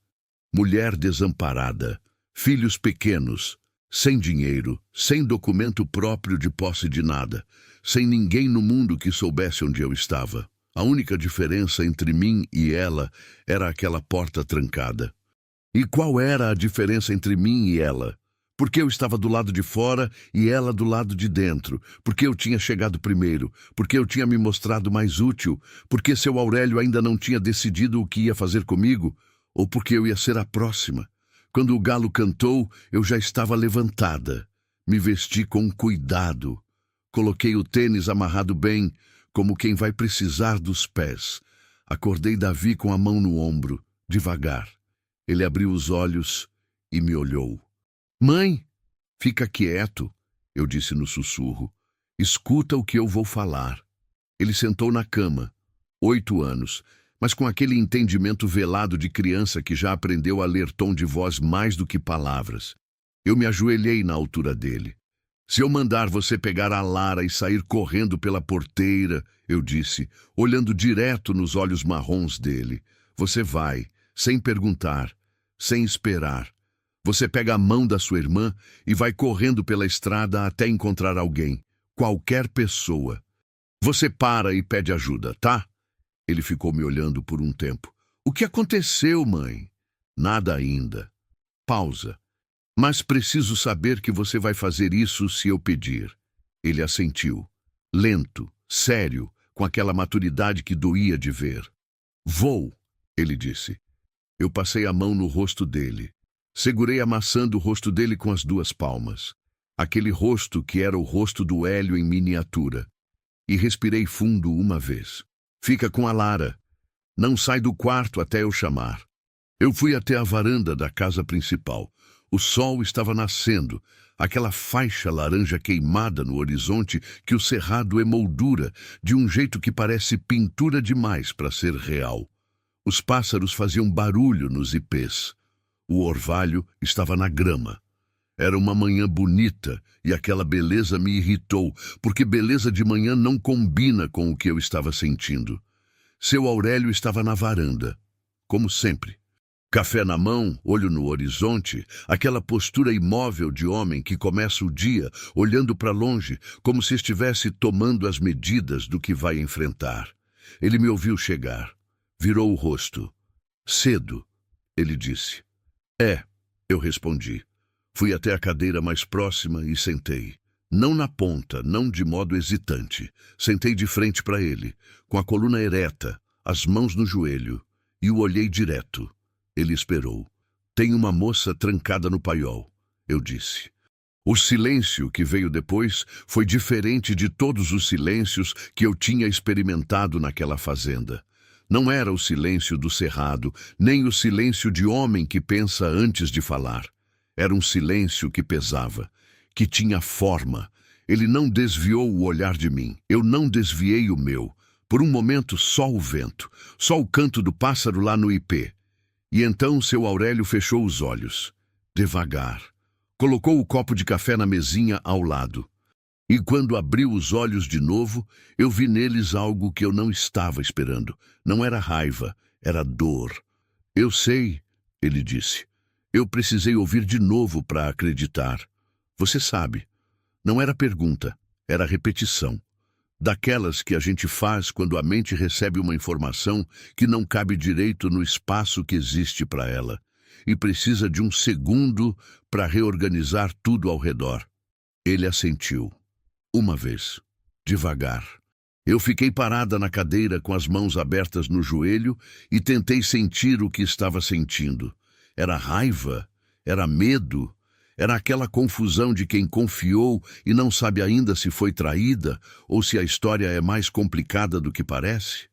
Mulher desamparada, filhos pequenos, sem dinheiro, sem documento próprio de posse de nada, sem ninguém no mundo que soubesse onde eu estava. A única diferença entre mim e ela era aquela porta trancada. E qual era a diferença entre mim e ela? Porque eu estava do lado de fora e ela do lado de dentro. Porque eu tinha chegado primeiro. Porque eu tinha me mostrado mais útil. Porque seu Aurélio ainda não tinha decidido o que ia fazer comigo. Ou porque eu ia ser a próxima. Quando o galo cantou, eu já estava levantada. Me vesti com cuidado. Coloquei o tênis amarrado bem, como quem vai precisar dos pés. Acordei Davi com a mão no ombro, devagar. Ele abriu os olhos e me olhou. Mãe! Fica quieto, eu disse no sussurro. Escuta o que eu vou falar. Ele sentou na cama. 8 anos, mas com aquele entendimento velado de criança que já aprendeu a ler tom de voz mais do que palavras. Eu me ajoelhei na altura dele. Se eu mandar você pegar a Lara e sair correndo pela porteira, eu disse, olhando direto nos olhos marrons dele, você vai, sem perguntar, sem esperar. Você pega a mão da sua irmã e vai correndo pela estrada até encontrar alguém, qualquer pessoa. Você para e pede ajuda, tá? Ele ficou me olhando por um tempo. O que aconteceu, mãe? Nada ainda. Pausa. Mas preciso saber que você vai fazer isso se eu pedir. Ele assentiu. Lento, sério, com aquela maturidade que doía de ver. Vou, ele disse. Eu passei a mão no rosto dele. Segurei amassando o rosto dele com as 2 palmas. Aquele rosto que era o rosto do Hélio em miniatura. E respirei fundo uma vez. Fica com a Lara. Não sai do quarto até eu chamar. Eu fui até a varanda da casa principal. O sol estava nascendo, aquela faixa laranja queimada no horizonte que o cerrado emoldura de um jeito que parece pintura demais para ser real. Os pássaros faziam barulho nos ipês. O orvalho estava na grama. Era uma manhã bonita e aquela beleza me irritou, porque beleza de manhã não combina com o que eu estava sentindo. Seu Aurélio estava na varanda, como sempre. Café na mão, olho no horizonte, aquela postura imóvel de homem que começa o dia olhando para longe, como se estivesse tomando as medidas do que vai enfrentar. Ele me ouviu chegar. Virou o rosto. Cedo, ele disse. É, eu respondi. Fui até a cadeira mais próxima e sentei. Não na ponta, não de modo hesitante. Sentei de frente para ele, com a coluna ereta, as mãos no joelho, e o olhei direto. Ele esperou. Tem uma moça trancada no paiol, eu disse. O silêncio que veio depois foi diferente de todos os silêncios que eu tinha experimentado naquela fazenda. Não era o silêncio do cerrado, nem o silêncio de homem que pensa antes de falar. Era um silêncio que pesava, que tinha forma. Ele não desviou o olhar de mim, eu não desviei o meu. Por um momento só o vento, só o canto do pássaro lá no ipê. E então seu Aurélio fechou os olhos, devagar. Colocou o copo de café na mesinha ao lado. E quando abriu os olhos de novo, eu vi neles algo que eu não estava esperando. Não era raiva, era dor. Eu sei, ele disse. Eu precisei ouvir de novo para acreditar. Você sabe. Não era pergunta, era repetição. Daquelas que a gente faz quando a mente recebe uma informação que não cabe direito no espaço que existe para ela e precisa de um segundo para reorganizar tudo ao redor. Ele assentiu. Uma vez. Devagar. Eu fiquei parada na cadeira com as mãos abertas no joelho e tentei sentir o que estava sentindo. Era raiva? Era medo? Era aquela confusão de quem confiou e não sabe ainda se foi traída ou se a história é mais complicada do que parece?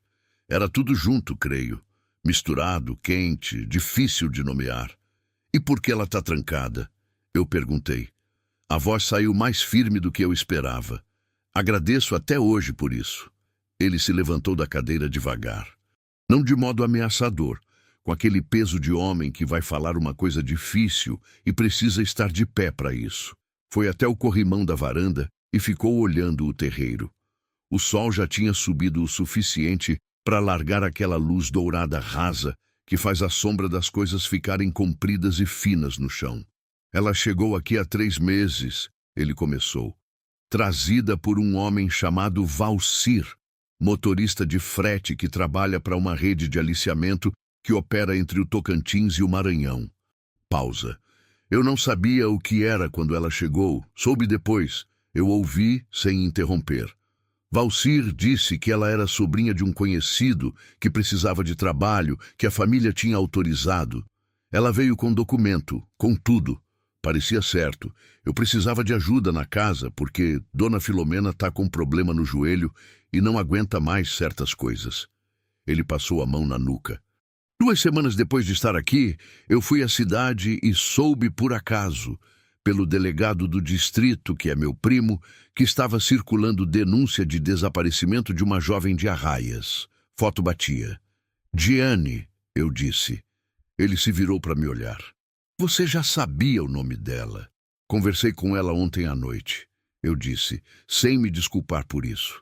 Era tudo junto, creio. Misturado, quente, difícil de nomear. E por que ela está trancada? Eu perguntei. A voz saiu mais firme do que eu esperava. Agradeço até hoje por isso. Ele se levantou da cadeira devagar. Não de modo ameaçador, com aquele peso de homem que vai falar uma coisa difícil e precisa estar de pé para isso. Foi até o corrimão da varanda e ficou olhando o terreiro. O sol já tinha subido o suficiente para largar aquela luz dourada rasa que faz a sombra das coisas ficarem compridas e finas no chão. Ela chegou aqui há 3 meses, ele começou. Trazida por um homem chamado Valcir, motorista de frete que trabalha para uma rede de aliciamento que opera entre o Tocantins e o Maranhão. Pausa. Eu não sabia o que era quando ela chegou, soube depois. Eu ouvi sem interromper. Valcir disse que ela era sobrinha de um conhecido, que precisava de trabalho, que a família tinha autorizado. Ela veio com documento, com tudo. Parecia certo. Eu precisava de ajuda na casa, porque Dona Filomena está com problema no joelho e não aguenta mais certas coisas. Ele passou a mão na nuca. 2 semanas depois de estar aqui, eu fui à cidade e soube por acaso. pelo delegado do distrito, que é meu primo, que estava circulando denúncia de desaparecimento de uma jovem de Arraias. Foto batia. Diane, eu disse. Ele se virou para me olhar. Você já sabia o nome dela. Conversei com ela ontem à noite. Eu disse, sem me desculpar por isso.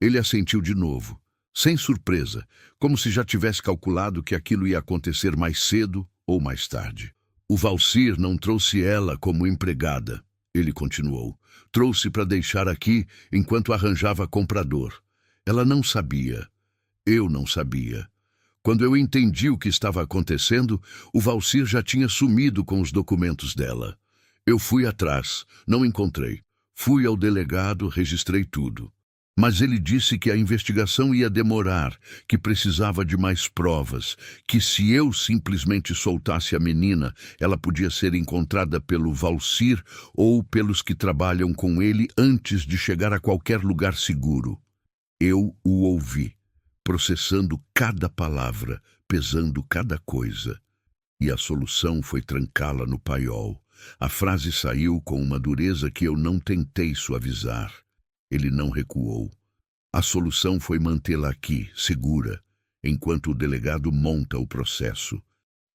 Ele assentiu de novo, sem surpresa, como se já tivesse calculado que aquilo ia acontecer mais cedo ou mais tarde. O Valcir não trouxe ela como empregada, ele continuou. Trouxe para deixar aqui enquanto arranjava comprador. Ela não sabia. Eu não sabia. Quando eu entendi o que estava acontecendo, o Valcir já tinha sumido com os documentos dela. Eu fui atrás, não encontrei. Fui ao delegado, registrei tudo. Mas ele disse que a investigação ia demorar, que precisava de mais provas, que se eu simplesmente soltasse a menina, ela podia ser encontrada pelo Valcir ou pelos que trabalham com ele antes de chegar a qualquer lugar seguro. Eu o ouvi, processando cada palavra, pesando cada coisa. E a solução foi trancá-la no paiol. A frase saiu com uma dureza que eu não tentei suavizar. Ele não recuou. A solução foi mantê-la aqui, segura, enquanto o delegado monta o processo.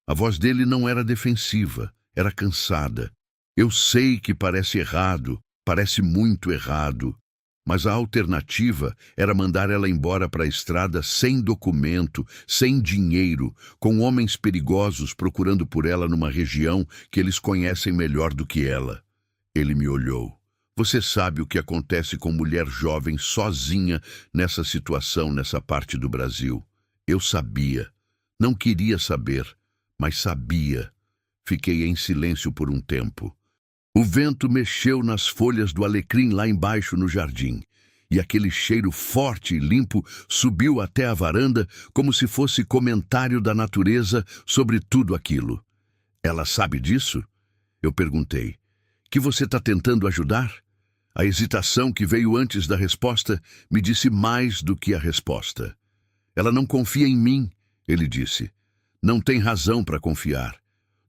A voz dele não era defensiva, era cansada. Eu sei que parece errado, parece muito errado, mas a alternativa era mandar ela embora para a estrada sem documento, sem dinheiro, com homens perigosos procurando por ela numa região que eles conhecem melhor do que ela. Ele me olhou. Você sabe o que acontece com mulher jovem sozinha nessa situação, nessa parte do Brasil. Eu sabia. Não queria saber, mas sabia. Fiquei em silêncio por um tempo. O vento mexeu nas folhas do alecrim lá embaixo no jardim, e aquele cheiro forte e limpo subiu até a varanda como se fosse comentário da natureza sobre tudo aquilo. Ela sabe disso? Eu perguntei. Que você está tentando ajudar? A hesitação que veio antes da resposta me disse mais do que a resposta. Ela não confia em mim, ele disse. Não tem razão para confiar.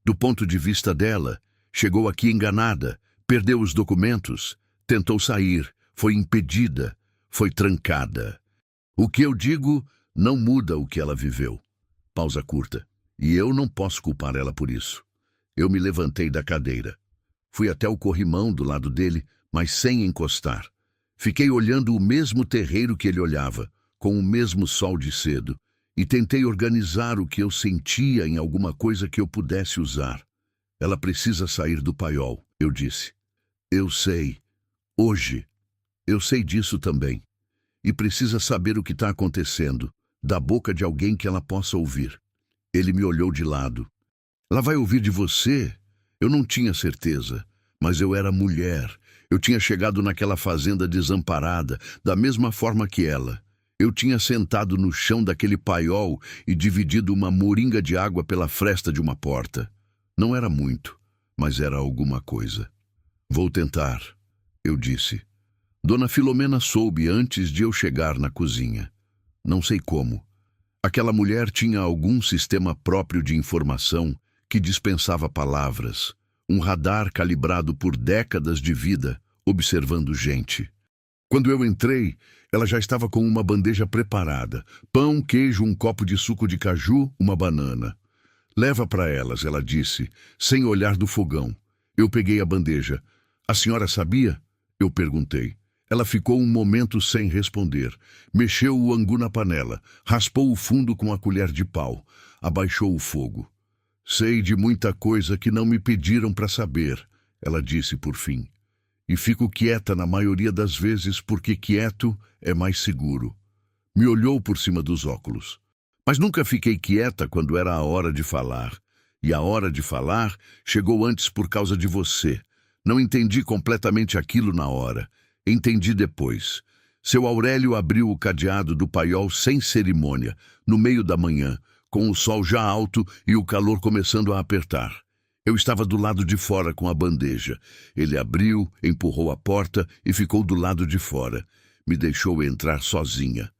Do ponto de vista dela, chegou aqui enganada, perdeu os documentos, tentou sair, foi impedida, foi trancada. O que eu digo não muda o que ela viveu. Pausa curta. E eu não posso culpar ela por isso. Eu me levantei da cadeira. Fui até o corrimão do lado dele, mas sem encostar. Fiquei olhando o mesmo terreiro que ele olhava, com o mesmo sol de cedo, e tentei organizar o que eu sentia em alguma coisa que eu pudesse usar. Ela precisa sair do paiol, eu disse. Eu sei. Hoje. Eu sei disso também. E precisa saber o que está acontecendo, da boca de alguém que ela possa ouvir. Ele me olhou de lado. Ela vai ouvir de você? Eu não tinha certeza, mas eu era mulher. Eu tinha chegado naquela fazenda desamparada, da mesma forma que ela. Eu tinha sentado no chão daquele paiol e dividido uma moringa de água pela fresta de uma porta. Não era muito, mas era alguma coisa. Vou tentar, eu disse. Dona Filomena soube antes de eu chegar na cozinha. Não sei como. Aquela mulher tinha algum sistema próprio de informação que dispensava palavras, um radar calibrado por décadas de vida, observando gente. Quando eu entrei, ela já estava com uma bandeja preparada, pão, queijo, um copo de suco de caju, uma banana. Leva para elas, ela disse, sem olhar do fogão. Eu peguei a bandeja. A senhora sabia? Eu perguntei. Ela ficou um momento sem responder. Mexeu o angu na panela, raspou o fundo com a colher de pau, abaixou o fogo. Sei de muita coisa que não me pediram para saber, ela disse por fim. E fico quieta na maioria das vezes porque quieto é mais seguro. Me olhou por cima dos óculos. Mas nunca fiquei quieta quando era a hora de falar. E a hora de falar chegou antes por causa de você. Não entendi completamente aquilo na hora. Entendi depois. Seu Aurélio abriu o cadeado do paiol sem cerimônia, no meio da manhã, com o sol já alto e o calor começando a apertar. Eu estava do lado de fora com a bandeja. Ele abriu, empurrou a porta e ficou do lado de fora. Me deixou entrar sozinha.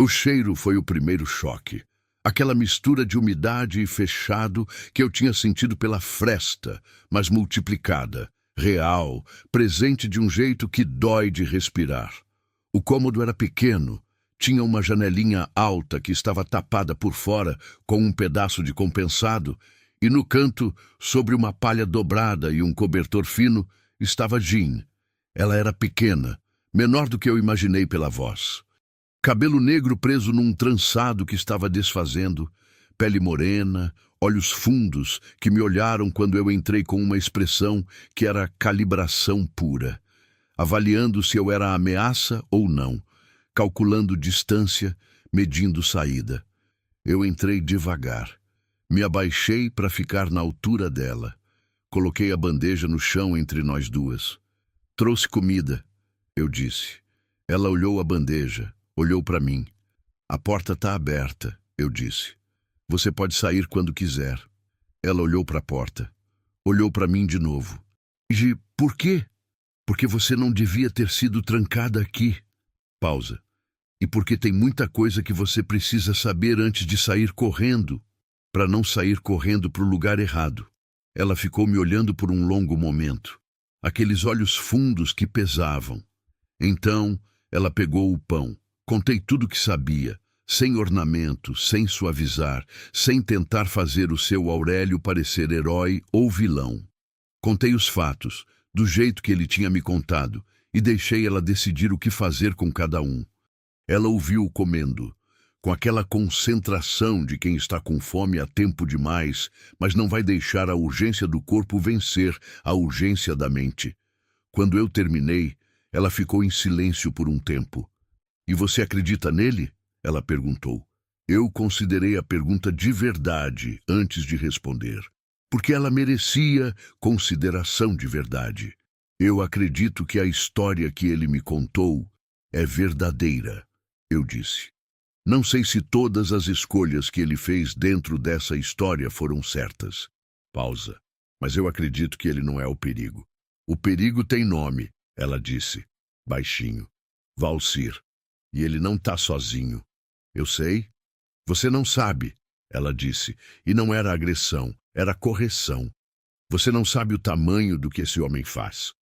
O cheiro foi o primeiro choque. Aquela mistura de umidade e fechado que eu tinha sentido pela fresta, mas multiplicada. real, presente de um jeito que dói de respirar. O cômodo era pequeno, tinha uma janelinha alta que estava tapada por fora com um pedaço de compensado, e no canto, sobre uma palha dobrada e um cobertor fino, estava Jean. Ela era pequena, menor do que eu imaginei pela voz. Cabelo negro preso num trançado que estava desfazendo, pele morena, olhos fundos que me olharam quando eu entrei com uma expressão que era calibração pura, avaliando se eu era ameaça ou não, calculando distância, medindo saída. Eu entrei devagar. Me abaixei para ficar na altura dela. Coloquei a bandeja no chão entre nós duas. Trouxe comida, eu disse. Ela olhou a bandeja, olhou para mim. A porta está aberta, eu disse. Você pode sair quando quiser. Ela olhou para a porta. Olhou para mim de novo. E por quê? Porque você não devia ter sido trancada aqui. Pausa. E porque tem muita coisa que você precisa saber antes de sair correndo, para não sair correndo para o lugar errado. Ela ficou me olhando por um longo momento. Aqueles olhos fundos que pesavam. Então, ela pegou o pão. Contei tudo o que sabia, sem ornamento, sem suavizar, sem tentar fazer o seu Aurélio parecer herói ou vilão. Contei os fatos, do jeito que ele tinha me contado, e deixei ela decidir o que fazer com cada um. Ela ouviu comendo, com aquela concentração de quem está com fome há tempo demais, mas não vai deixar a urgência do corpo vencer a urgência da mente. Quando eu terminei, ela ficou em silêncio por um tempo. E você acredita nele? Ela perguntou. Eu considerei a pergunta de verdade antes de responder, porque ela merecia consideração de verdade. Eu acredito que a história que ele me contou é verdadeira, eu disse. Não sei se todas as escolhas que ele fez dentro dessa história foram certas. Pausa. Mas eu acredito que ele não é o perigo. O perigo tem nome, ela disse, baixinho. Valcir. E ele não está sozinho. Eu sei. Você não sabe, ela disse, e não era agressão, era correção. Você não sabe o tamanho do que esse homem faz.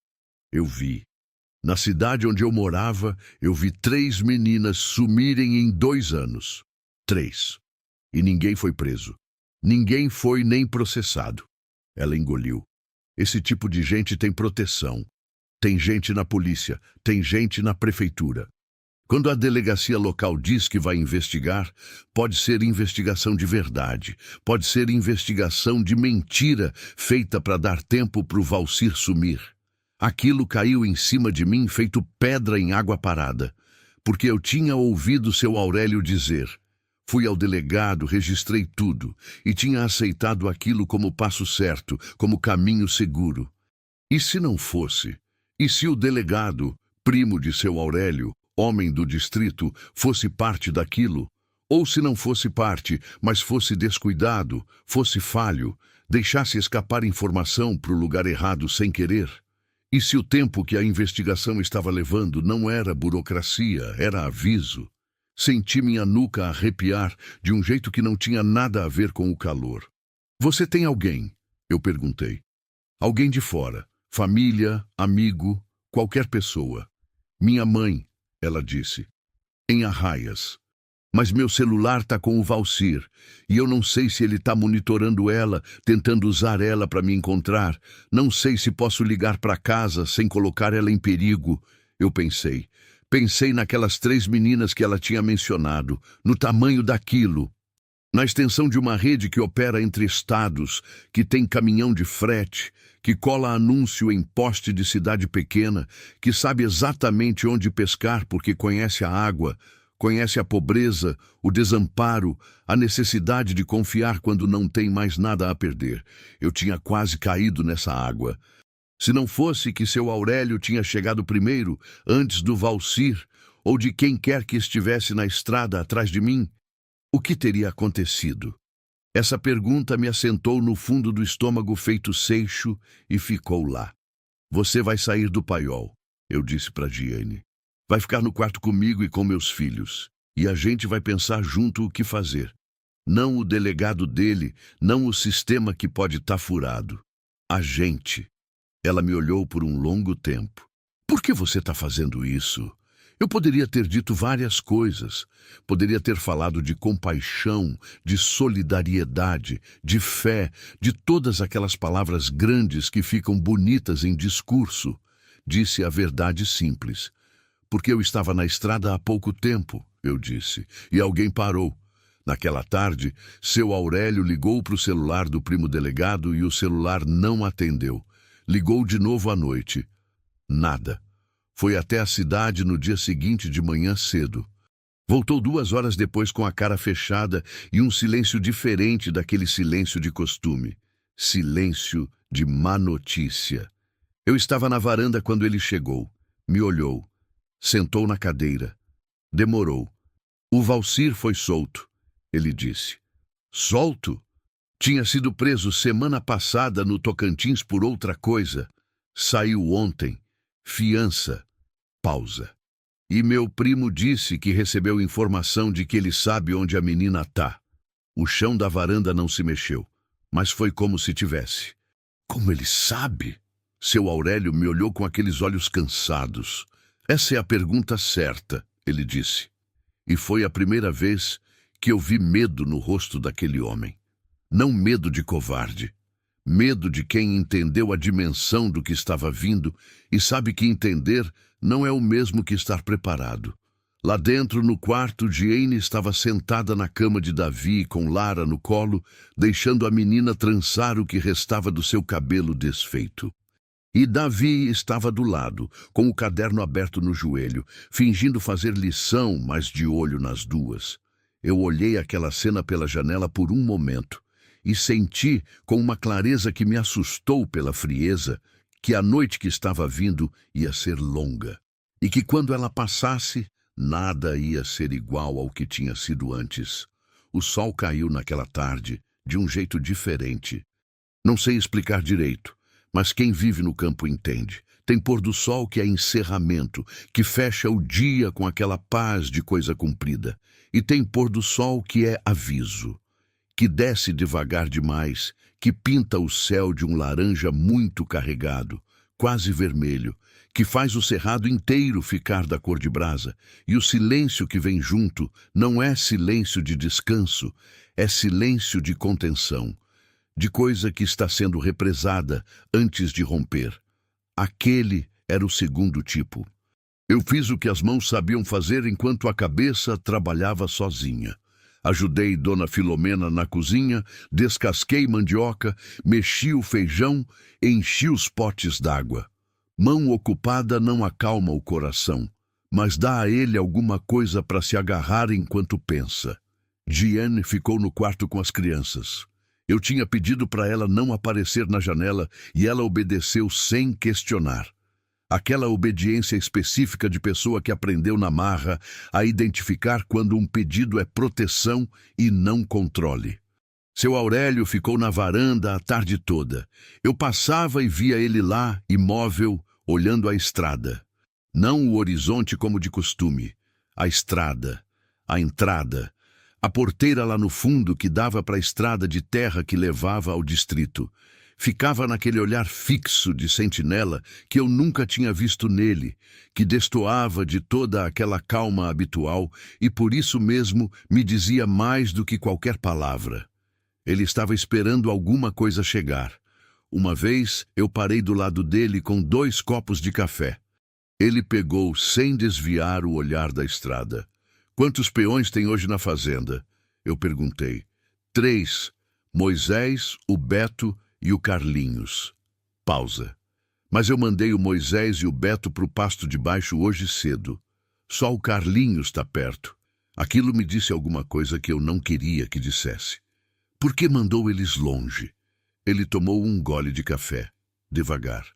Eu vi. Na cidade onde eu morava, eu vi 3 meninas sumirem em 2 anos. 3. E ninguém foi preso. Ninguém foi nem processado. Ela engoliu. Esse tipo de gente tem proteção. Tem gente na polícia, tem gente na prefeitura. Quando a delegacia local diz que vai investigar, pode ser investigação de verdade, pode ser investigação de mentira feita para dar tempo para o Valcir sumir. Aquilo caiu em cima de mim feito pedra em água parada, porque eu tinha ouvido seu Aurélio dizer. Fui ao delegado, registrei tudo, e tinha aceitado aquilo como passo certo, como caminho seguro. E se não fosse? E se o delegado, primo de seu Aurélio, homem do distrito, fosse parte daquilo? Ou se não fosse parte, mas fosse descuidado, fosse falho, deixasse escapar informação para o lugar errado sem querer? E se o tempo que a investigação estava levando não era burocracia, era aviso? Senti minha nuca arrepiar de um jeito que não tinha nada a ver com o calor. Você tem alguém? Eu perguntei. Alguém de fora, família, amigo, qualquer pessoa. Minha mãe, ela disse, em Arraias. Mas meu celular tá com o Valcir, e eu não sei se ele tá monitorando ela, tentando usar ela para me encontrar. Não sei se posso ligar para casa sem colocar ela em perigo. Eu pensei. Pensei naquelas 3 meninas que ela tinha mencionado, no tamanho daquilo. Na extensão de uma rede que opera entre estados, que tem caminhão de frete, que cola anúncio em poste de cidade pequena, que sabe exatamente onde pescar porque conhece a água, conhece a pobreza, o desamparo, a necessidade de confiar quando não tem mais nada a perder. Eu tinha quase caído nessa água. Se não fosse que seu Aurélio tinha chegado primeiro, antes do Valcir, ou de quem quer que estivesse na estrada atrás de mim, o que teria acontecido? Essa pergunta me assentou no fundo do estômago feito seixo e ficou lá. Você vai sair do paiol, eu disse para Giane. Vai ficar no quarto comigo e com meus filhos, e a gente vai pensar junto o que fazer. Não o delegado dele, não o sistema que pode estar furado. A gente. Ela me olhou por um longo tempo. Por que você está fazendo isso? Eu poderia ter dito várias coisas. Poderia ter falado de compaixão, de solidariedade, de fé, de todas aquelas palavras grandes que ficam bonitas em discurso. Disse a verdade simples. Porque eu estava na estrada há pouco tempo, eu disse, e alguém parou. Naquela tarde, seu Aurélio ligou para o celular do primo delegado e o celular não atendeu. Ligou de novo à noite. Nada. Foi até a cidade no dia seguinte de manhã cedo. Voltou 2 horas depois com a cara fechada e um silêncio diferente daquele silêncio de costume. Silêncio de má notícia. Eu estava na varanda quando ele chegou. Me olhou. Sentou na cadeira. Demorou. O Valcir foi solto, ele disse. Solto? Tinha sido preso semana passada no Tocantins por outra coisa. Saiu ontem. Fiança. Pausa. E meu primo disse que recebeu informação de que ele sabe onde a menina tá. O chão da varanda não se mexeu, mas foi como se tivesse. Como ele sabe? Seu Aurélio me olhou com aqueles olhos cansados. Essa é a pergunta certa, ele disse. E foi a primeira vez que eu vi medo no rosto daquele homem. Não medo de covarde. Medo de quem entendeu a dimensão do que estava vindo e sabe que entender não é o mesmo que estar preparado. Lá dentro, no quarto, Jane estava sentada na cama de Davi com Lara no colo, deixando a menina trançar o que restava do seu cabelo desfeito. E Davi estava do lado, com o caderno aberto no joelho, fingindo fazer lição, mas de olho nas duas. Eu olhei aquela cena pela janela por um momento e senti, com uma clareza que me assustou pela frieza, que a noite que estava vindo ia ser longa e que quando ela passasse, nada ia ser igual ao que tinha sido antes. O sol caiu naquela tarde, de um jeito diferente. Não sei explicar direito, mas quem vive no campo entende. Tem pôr do sol que é encerramento, que fecha o dia com aquela paz de coisa cumprida. E tem pôr do sol que é aviso, que desce devagar demais, que pinta o céu de um laranja muito carregado, quase vermelho, que faz o cerrado inteiro ficar da cor de brasa, e o silêncio que vem junto não é silêncio de descanso, é silêncio de contenção, de coisa que está sendo represada antes de romper. Aquele era o segundo tipo. Eu fiz o que as mãos sabiam fazer enquanto a cabeça trabalhava sozinha. Ajudei Dona Filomena na cozinha, descasquei mandioca, mexi o feijão, enchi os potes d'água. Mão ocupada não acalma o coração, mas dá a ele alguma coisa para se agarrar enquanto pensa. Diane ficou no quarto com as crianças. Eu tinha pedido para ela não aparecer na janela e ela obedeceu sem questionar. Aquela obediência específica de pessoa que aprendeu na marra a identificar quando um pedido é proteção e não controle. Seu Aurélio ficou na varanda a tarde toda. Eu passava e via ele lá, imóvel, olhando a estrada. Não o horizonte como de costume. A estrada, a entrada, a porteira lá no fundo que dava para a estrada de terra que levava ao distrito. Ficava naquele olhar fixo de sentinela que eu nunca tinha visto nele, que destoava de toda aquela calma habitual e por isso mesmo me dizia mais do que qualquer palavra. Ele estava esperando alguma coisa chegar. Uma vez eu parei do lado dele com 2 copos de café. Ele pegou sem desviar o olhar da estrada. Quantos peões tem hoje na fazenda? Eu perguntei. 3. Moisés, o Beto e o Carlinhos. Pausa. Mas eu mandei o Moisés e o Beto para o pasto de baixo hoje cedo. Só o Carlinhos está perto. Aquilo me disse alguma coisa que eu não queria que dissesse. Por que mandou eles longe? Ele tomou um gole de café, devagar.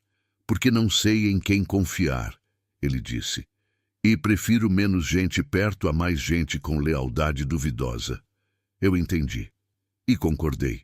Porque não sei em quem confiar, ele disse. E prefiro menos gente perto a mais gente com lealdade duvidosa. Eu entendi. E concordei.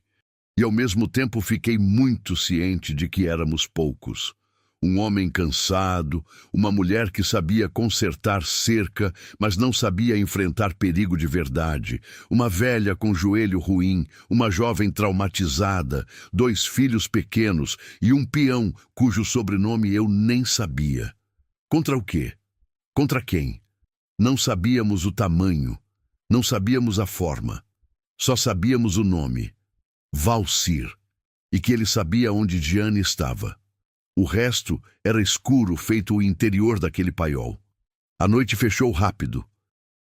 E ao mesmo tempo fiquei muito ciente de que éramos poucos. Um homem cansado, uma mulher que sabia consertar cerca, mas não sabia enfrentar perigo de verdade, uma velha com joelho ruim, uma jovem traumatizada, 2 filhos pequenos e um peão cujo sobrenome eu nem sabia. Contra o quê? Contra quem? Não sabíamos o tamanho, não sabíamos a forma, só sabíamos o nome, Valcir, e que ele sabia onde Diane estava. O resto era escuro, feito o interior daquele paiol. A noite fechou rápido.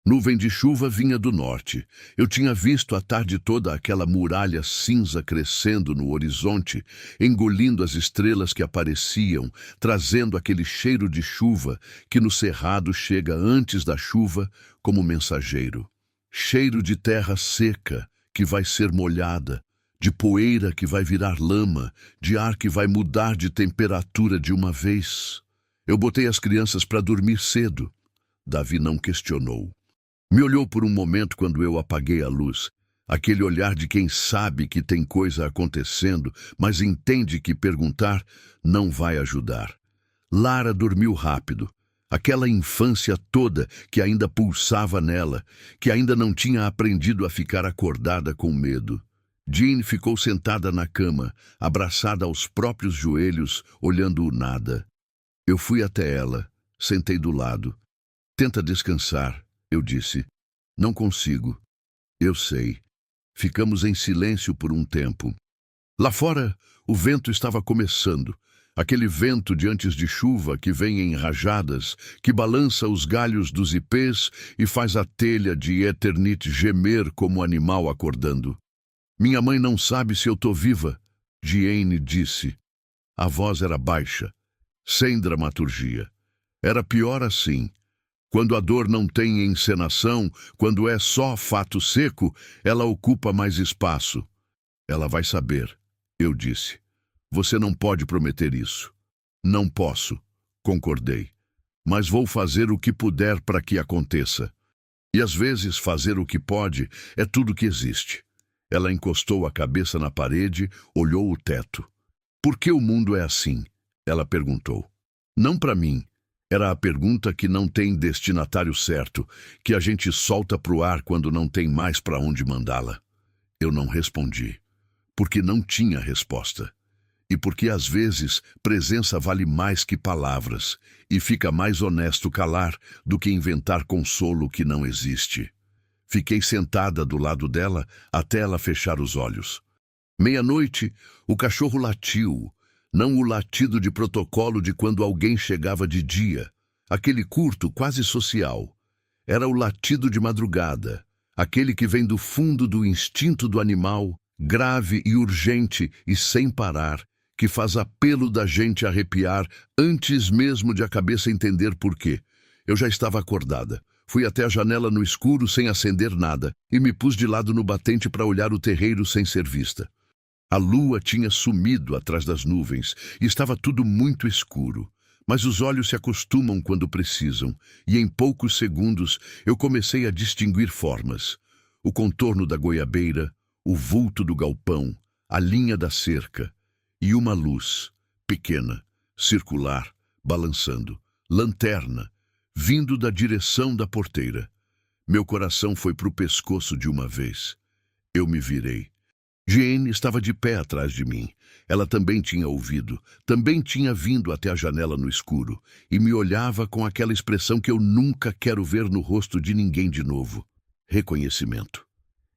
Nuvem de chuva vinha do norte. Eu tinha visto a tarde toda aquela muralha cinza crescendo no horizonte, engolindo as estrelas que apareciam, trazendo aquele cheiro de chuva que no cerrado chega antes da chuva como mensageiro. Cheiro de terra seca que vai ser molhada, de poeira que vai virar lama, de ar que vai mudar de temperatura de uma vez. Eu botei as crianças para dormir cedo. Davi não questionou. Me olhou por um momento quando eu apaguei a luz. Aquele olhar de quem sabe que tem coisa acontecendo, mas entende que perguntar não vai ajudar. Lara dormiu rápido. Aquela infância toda que ainda pulsava nela, que ainda não tinha aprendido a ficar acordada com medo. Jean ficou sentada na cama, abraçada aos próprios joelhos, olhando o nada. Eu fui até ela, sentei do lado. Tenta descansar, eu disse. Não consigo. Eu sei. Ficamos em silêncio por um tempo. Lá fora, o vento estava começando. Aquele vento de antes de chuva que vem em rajadas, que balança os galhos dos ipês e faz a telha de Eternite gemer como animal acordando. Minha mãe não sabe se eu tô viva, Jane disse. A voz era baixa, sem dramaturgia. Era pior assim. Quando a dor não tem encenação, quando é só fato seco, ela ocupa mais espaço. Ela vai saber, eu disse. Você não pode prometer isso. Não posso, concordei. Mas vou fazer o que puder para que aconteça. E às vezes fazer o que pode é tudo que existe. Ela encostou a cabeça na parede, olhou o teto. Por que o mundo é assim? Ela perguntou. Não para mim. Era a pergunta que não tem destinatário certo, que a gente solta pro ar quando não tem mais para onde mandá-la. Eu não respondi, porque não tinha resposta. E porque às vezes presença vale mais que palavras, e fica mais honesto calar do que inventar consolo que não existe. Fiquei sentada do lado dela até ela fechar os olhos. Meia-noite, o cachorro latiu, não o latido de protocolo de quando alguém chegava de dia, aquele curto, quase social. Era o latido de madrugada, aquele que vem do fundo do instinto do animal, grave e urgente e sem parar, que faz apelo da gente arrepiar antes mesmo de a cabeça entender por quê. Eu já estava acordada. Fui até a janela no escuro sem acender nada e me pus de lado no batente para olhar o terreiro sem ser vista. A lua tinha sumido atrás das nuvens e estava tudo muito escuro. Mas os olhos se acostumam quando precisam, e em poucos segundos eu comecei a distinguir formas. O contorno da goiabeira, o vulto do galpão, a linha da cerca, e uma luz, pequena, circular, balançando, lanterna, vindo da direção da porteira. Meu coração foi pro pescoço de uma vez. Eu me virei. Jane estava de pé atrás de mim. Ela também tinha ouvido, também tinha vindo até a janela no escuro, e me olhava com aquela expressão que eu nunca quero ver no rosto de ninguém de novo. Reconhecimento.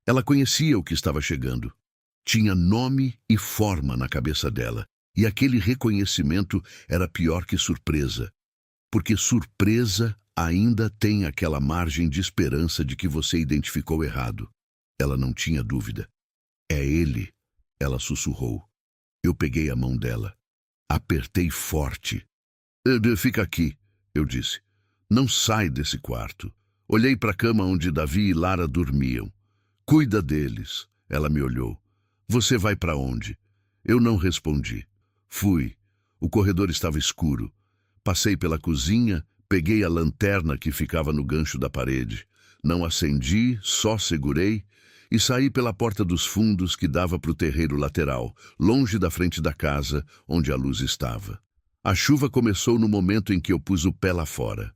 Ela conhecia o que estava chegando. Tinha nome e forma na cabeça dela, e aquele reconhecimento era pior que surpresa. Porque surpresa ainda tem aquela margem de esperança de que você identificou errado. Ela não tinha dúvida. É ele, ela sussurrou. Eu peguei a mão dela. Apertei forte. Fica aqui, eu disse. Não sai desse quarto. Olhei para a cama onde Davi e Lara dormiam. Cuida deles, ela me olhou. Você vai para onde? Eu não respondi. Fui. O corredor estava escuro. Passei pela cozinha, peguei a lanterna que ficava no gancho da parede. Não acendi, só segurei e saí pela porta dos fundos que dava para o terreiro lateral, longe da frente da casa, onde a luz estava. A chuva começou no momento em que eu pus o pé lá fora.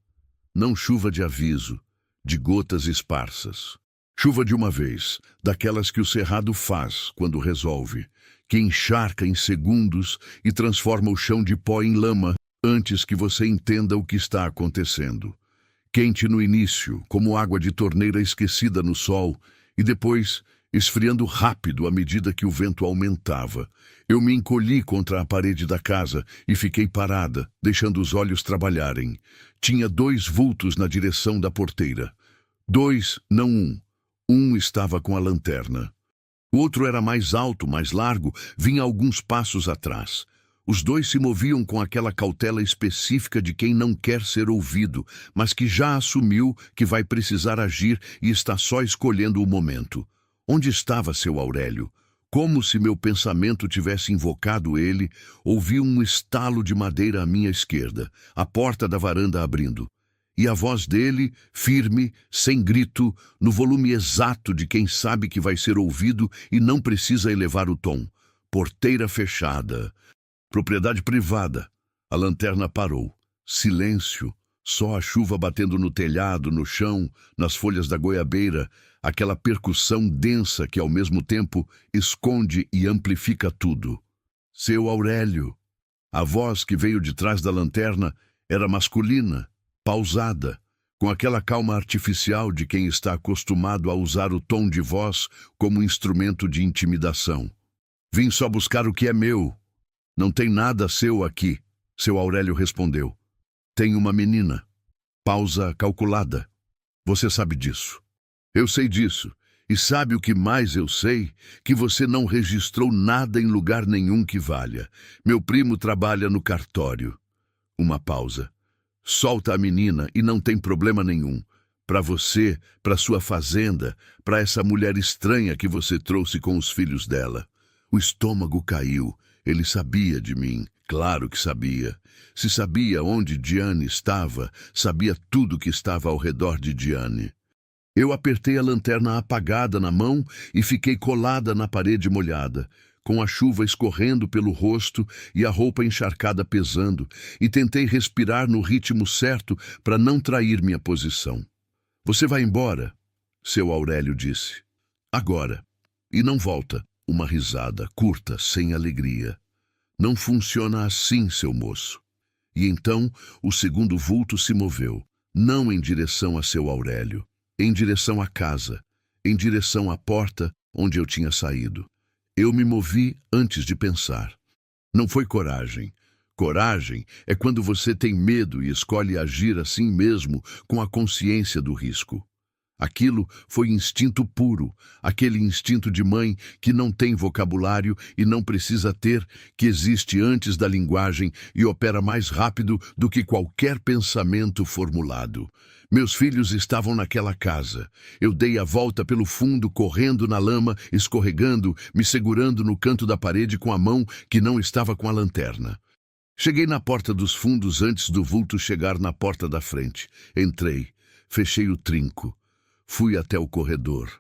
Não chuva de aviso, de gotas esparsas. Chuva de uma vez, daquelas que o cerrado faz quando resolve, que encharca em segundos e transforma o chão de pó em lama antes que você entenda o que está acontecendo. Quente no início, como água de torneira esquecida no sol, e depois esfriando rápido à medida que o vento aumentava. Eu me encolhi contra a parede da casa e fiquei parada, deixando os olhos trabalharem. Tinha 2 vultos na direção da porteira. 2, não um. Um estava com a lanterna. O outro era mais alto, mais largo, vinha alguns passos atrás. Os 2 se moviam com aquela cautela específica de quem não quer ser ouvido, mas que já assumiu que vai precisar agir e está só escolhendo o momento. Onde estava seu Aurélio? Como se meu pensamento tivesse invocado ele, ouvi um estalo de madeira à minha esquerda, a porta da varanda abrindo. E a voz dele, firme, sem grito, no volume exato de quem sabe que vai ser ouvido e não precisa elevar o tom. Porteira fechada. Propriedade privada. A lanterna parou. Silêncio. Só a chuva batendo no telhado, no chão, nas folhas da goiabeira, aquela percussão densa que, ao mesmo tempo, esconde e amplifica tudo. Seu Aurélio. A voz que veio de trás da lanterna era masculina, pausada, com aquela calma artificial de quem está acostumado a usar o tom de voz como instrumento de intimidação. Vim só buscar o que é meu. Não tem nada seu aqui, seu Aurélio respondeu. Tem uma menina. Pausa calculada. Você sabe disso. Eu sei disso. E sabe o que mais eu sei? Que você não registrou nada em lugar nenhum que valha. Meu primo trabalha no cartório. Uma pausa. Solta a menina e não tem problema nenhum. Para você, para sua fazenda, para essa mulher estranha que você trouxe com os filhos dela. O estômago caiu. Ele sabia de mim. Claro que sabia. Se sabia onde Diane estava, sabia tudo que estava ao redor de Diane. Eu apertei a lanterna apagada na mão e fiquei colada na parede molhada, com a chuva escorrendo pelo rosto e a roupa encharcada pesando, e tentei respirar no ritmo certo para não trair minha posição. Você vai embora, seu Aurélio disse. Agora. E não volta. Uma risada, curta, sem alegria. Não funciona assim, seu moço. E então o segundo vulto se moveu, não em direção a seu Aurélio, em direção à casa, em direção à porta onde eu tinha saído. Eu me movi antes de pensar. Não foi coragem. Coragem é quando você tem medo e escolhe agir assim mesmo, com a consciência do risco. Aquilo foi instinto puro, aquele instinto de mãe que não tem vocabulário e não precisa ter, que existe antes da linguagem e opera mais rápido do que qualquer pensamento formulado. Meus filhos estavam naquela casa. Eu dei a volta pelo fundo, correndo na lama, escorregando, me segurando no canto da parede com a mão que não estava com a lanterna. Cheguei na porta dos fundos antes do vulto chegar na porta da frente. Entrei, fechei o trinco. Fui até o corredor.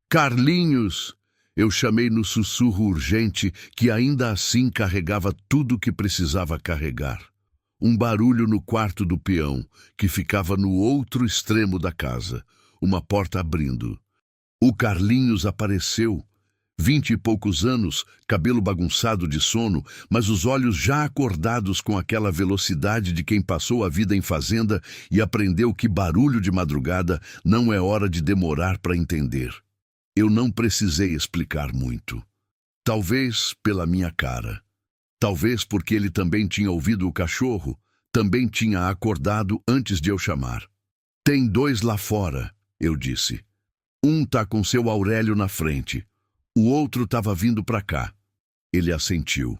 Carlinhos! Eu chamei no sussurro urgente que ainda assim carregava tudo o que precisava carregar. Um barulho no quarto do peão, que ficava no outro extremo da casa. Uma porta abrindo. O Carlinhos apareceu. 20 e poucos anos, cabelo bagunçado de sono, mas os olhos já acordados com aquela velocidade de quem passou a vida em fazenda e aprendeu que barulho de madrugada não é hora de demorar para entender. Eu não precisei explicar muito. Talvez pela minha cara. Talvez porque ele também tinha ouvido o cachorro, também tinha acordado antes de eu chamar. Tem 2 lá fora, eu disse. Um tá com seu Aurélio na frente. O outro estava vindo para cá. Ele assentiu.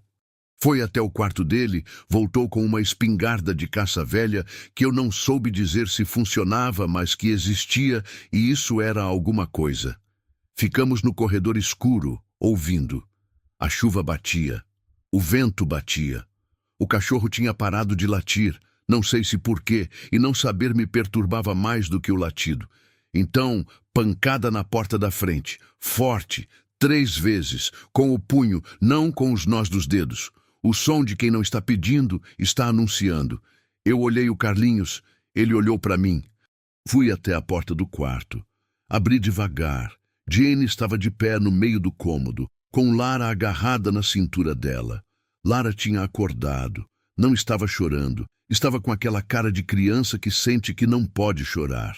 Foi até o quarto dele, voltou com uma espingarda de caça velha que eu não soube dizer se funcionava, mas que existia, e isso era alguma coisa. Ficamos no corredor escuro, ouvindo. A chuva batia. O vento batia. O cachorro tinha parado de latir, não sei se por quê, e não saber me perturbava mais do que o latido. Então, pancada na porta da frente, forte, 3 vezes, com o punho, não com os nós dos dedos. O som de quem não está pedindo está anunciando. Eu olhei o Carlinhos, ele olhou para mim. Fui até a porta do quarto. Abri devagar. Jane estava de pé no meio do cômodo, com Lara agarrada na cintura dela. Lara tinha acordado. Não estava chorando. Estava com aquela cara de criança que sente que não pode chorar.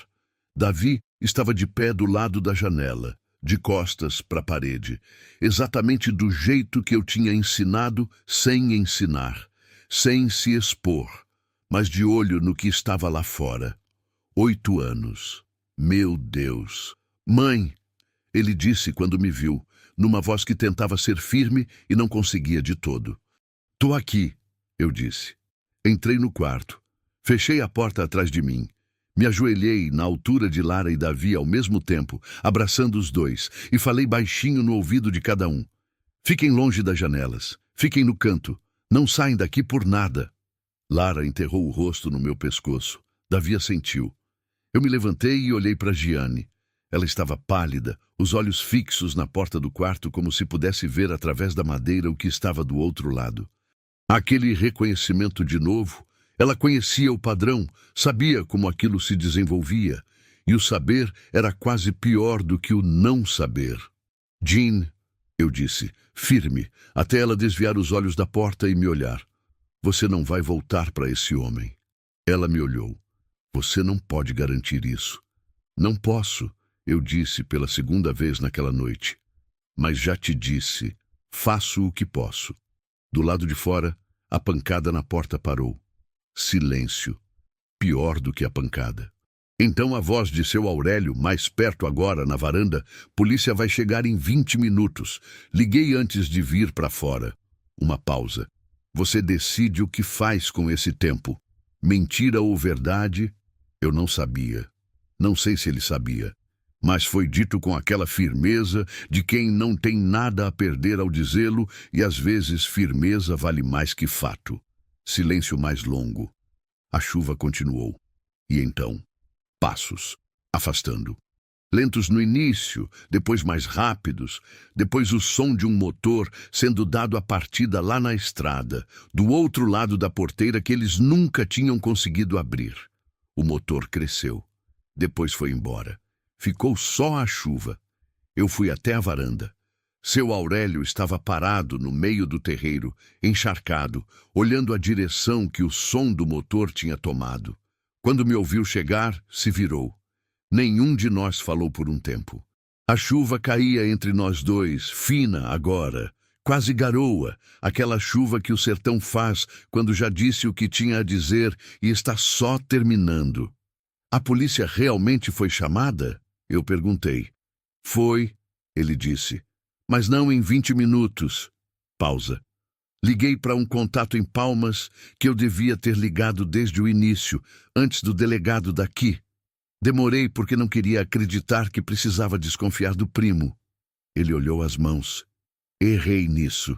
Davi estava de pé do lado da janela, de costas para a parede, exatamente do jeito que eu tinha ensinado, sem ensinar, sem se expor, mas de olho no que estava lá fora. 8 anos. Meu Deus! Mãe! Ele disse quando me viu, numa voz que tentava ser firme e não conseguia de todo. Tô aqui, eu disse. Entrei no quarto. Fechei a porta atrás de mim. Me ajoelhei na altura de Lara e Davi ao mesmo tempo, abraçando os dois, e falei baixinho no ouvido de cada um. Fiquem longe das janelas. Fiquem no canto. Não saem daqui por nada. Lara enterrou o rosto no meu pescoço. Davi assentiu. Eu me levantei e olhei para Giane. Ela estava pálida, os olhos fixos na porta do quarto como se pudesse ver através da madeira o que estava do outro lado. Aquele reconhecimento de novo, ela conhecia o padrão, sabia como aquilo se desenvolvia, e o saber era quase pior do que o não saber. Jean, eu disse, firme, até ela desviar os olhos da porta e me olhar. Você não vai voltar para esse homem. Ela me olhou. Você não pode garantir isso. Não posso, eu disse pela segunda vez naquela noite. Mas já te disse, faço o que posso. Do lado de fora, a pancada na porta parou. Silêncio. Pior do que a pancada. Então a voz de seu Aurélio, mais perto agora, na varanda, polícia vai chegar em 20 minutos. Liguei antes de vir para fora. Uma pausa. Você decide o que faz com esse tempo. Mentira ou verdade? Eu não sabia. Não sei se ele sabia. Mas foi dito com aquela firmeza de quem não tem nada a perder ao dizê-lo, e às vezes firmeza vale mais que fato. Silêncio mais longo. A chuva continuou. E então, passos, afastando. Lentos no início, depois mais rápidos, depois o som de um motor sendo dado à partida lá na estrada, do outro lado da porteira que eles nunca tinham conseguido abrir. O motor cresceu. Depois foi embora. Ficou só a chuva. Eu fui até a varanda. Seu Aurélio estava parado no meio do terreiro, encharcado, olhando a direção que o som do motor tinha tomado. Quando me ouviu chegar, se virou. Nenhum de nós falou por um tempo. A chuva caía entre nós dois, fina agora, quase garoa, aquela chuva que o sertão faz quando já disse o que tinha a dizer e está só terminando. A polícia realmente foi chamada? Eu perguntei. Foi, ele disse, mas não em 20 minutos. Pausa. Liguei para um contato em Palmas que eu devia ter ligado desde o início, antes do delegado daqui. Demorei porque não queria acreditar que precisava desconfiar do primo. Ele olhou as mãos. Errei nisso.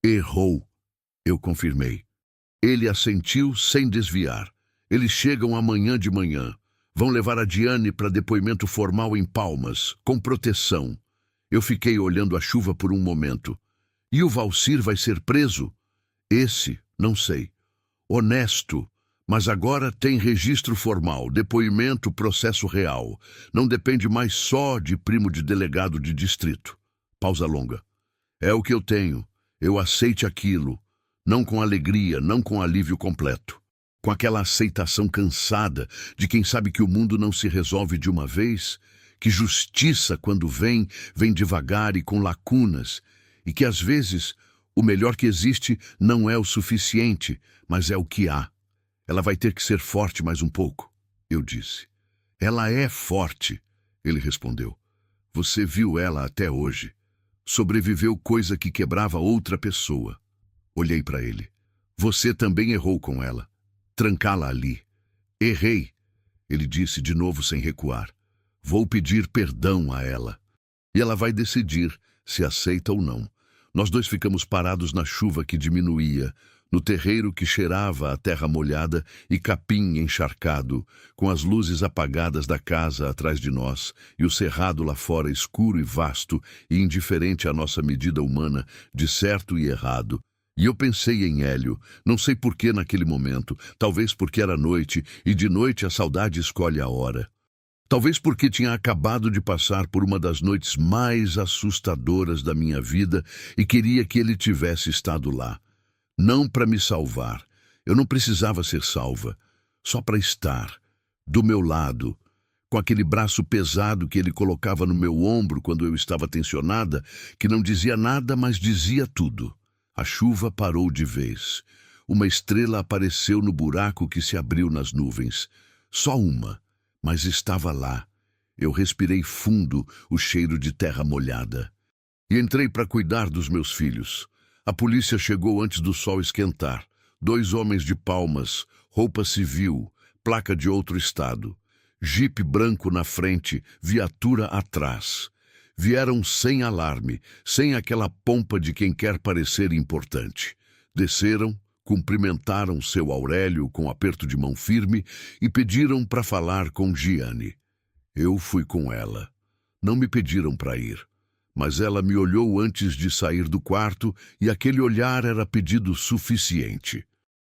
Errou. Eu confirmei. Ele assentiu sem desviar. Eles chegam amanhã de manhã. Vão levar a Diane para depoimento formal em Palmas, com proteção. Eu fiquei olhando a chuva por um momento. E o Valcir vai ser preso? Esse, não sei. Honesto, mas agora tem registro formal, depoimento, processo real. Não depende mais só de primo de delegado de distrito. Pausa longa. É o que eu tenho. Eu aceite aquilo. Não com alegria, não com alívio completo. Com aquela aceitação cansada de quem sabe que o mundo não se resolve de uma vez, que justiça, quando vem, vem devagar e com lacunas, e que às vezes o melhor que existe não é o suficiente, mas é o que há. Ela vai ter que ser forte mais um pouco, eu disse. Ela é forte, ele respondeu. Você viu ela até hoje. Sobreviveu coisa que quebrava outra pessoa. Olhei para ele. Você também errou com ela. Trancá-la ali. Errei, ele disse de novo sem recuar. Vou pedir perdão a ela. E ela vai decidir se aceita ou não. Nós dois ficamos parados na chuva que diminuía, no terreiro que cheirava a terra molhada e capim encharcado, com as luzes apagadas da casa atrás de nós e o cerrado lá fora escuro e vasto e indiferente à nossa medida humana de certo e errado. E eu pensei em Hélio, não sei por que naquele momento, talvez porque era noite, e de noite a saudade escolhe a hora. Talvez porque tinha acabado de passar por uma das noites mais assustadoras da minha vida e queria que ele tivesse estado lá. Não para me salvar. Eu não precisava ser salva. Só para estar, do meu lado, com aquele braço pesado que ele colocava no meu ombro quando eu estava tensionada, que não dizia nada, mas dizia tudo. A chuva parou de vez. Uma estrela apareceu no buraco que se abriu nas nuvens. Só uma, mas estava lá. Eu respirei fundo o cheiro de terra molhada. E entrei para cuidar dos meus filhos. A polícia chegou antes do sol esquentar. 2 homens de Palmas, roupa civil, placa de outro estado. Jipe branco na frente, viatura atrás. Vieram sem alarme, sem aquela pompa de quem quer parecer importante. Desceram, cumprimentaram seu Aurélio com aperto de mão firme e pediram para falar com Giane. Eu fui com ela. Não me pediram para ir, mas ela me olhou antes de sair do quarto e aquele olhar era pedido suficiente.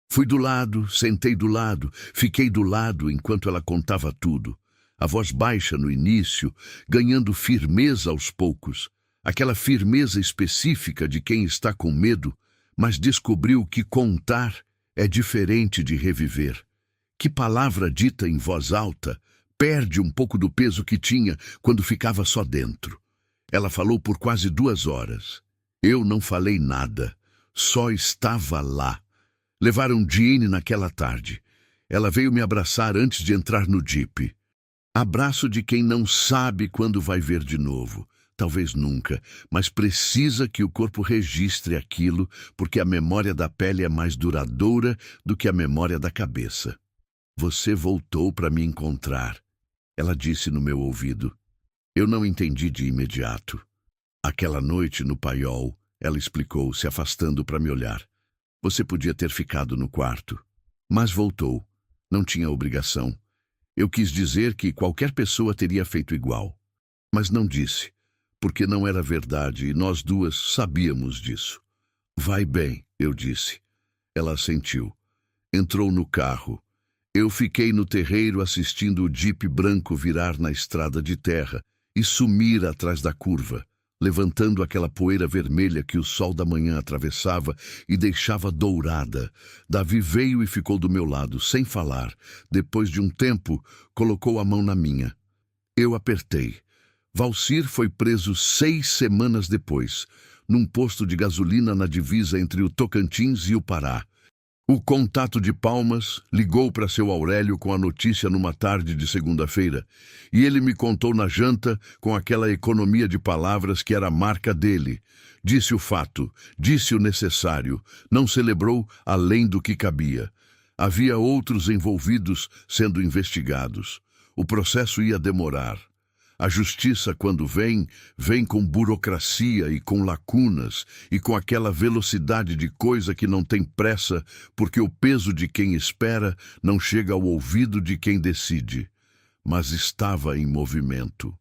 Fui do lado, sentei do lado, fiquei do lado enquanto ela contava tudo. A voz baixa no início, ganhando firmeza aos poucos. Aquela firmeza específica de quem está com medo, mas descobriu que contar é diferente de reviver. Que palavra dita em voz alta perde um pouco do peso que tinha quando ficava só dentro. Ela falou por quase 2 horas. Eu não falei nada, só estava lá. Levaram Jeanne naquela tarde. Ela veio me abraçar antes de entrar no Jeep. Abraço de quem não sabe quando vai ver de novo. Talvez nunca, mas precisa que o corpo registre aquilo, porque a memória da pele é mais duradoura do que a memória da cabeça. Você voltou para me encontrar, ela disse no meu ouvido. Eu não entendi de imediato. Aquela noite no paiol, ela explicou, se afastando para me olhar. Você podia ter ficado no quarto. Mas voltou. Não tinha obrigação. Eu quis dizer que qualquer pessoa teria feito igual. Mas não disse, porque não era verdade e nós duas sabíamos disso. Vai bem, eu disse. Ela assentiu. Entrou no carro. Eu fiquei no terreiro assistindo o Jeep branco virar na estrada de terra e sumir atrás da curva, levantando aquela poeira vermelha que o sol da manhã atravessava e deixava dourada. Davi veio e ficou do meu lado, sem falar. Depois de um tempo, colocou a mão na minha. Eu apertei. Valcir foi preso 6 semanas depois, num posto de gasolina na divisa entre o Tocantins e o Pará. O contato de Palmas ligou para seu Aurélio com a notícia numa tarde de segunda-feira, e ele me contou na janta com aquela economia de palavras que era a marca dele. Disse o fato, disse o necessário, não celebrou além do que cabia. Havia outros envolvidos sendo investigados. O processo ia demorar. A justiça, quando vem, vem com burocracia e com lacunas e com aquela velocidade de coisa que não tem pressa, porque o peso de quem espera não chega ao ouvido de quem decide. Mas estava em movimento.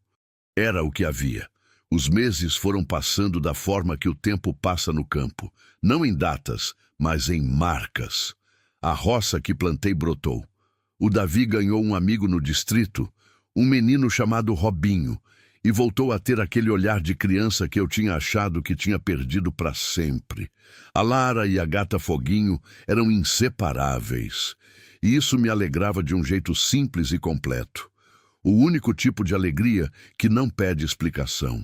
Era o que havia. Os meses foram passando da forma que o tempo passa no campo, não em datas, mas em marcas. A roça que plantei brotou. O Davi ganhou um amigo no distrito, um menino chamado Robinho, e voltou a ter aquele olhar de criança que eu tinha achado que tinha perdido para sempre. A Lara e a gata Foguinho eram inseparáveis, e isso me alegrava de um jeito simples e completo. O único tipo de alegria que não pede explicação.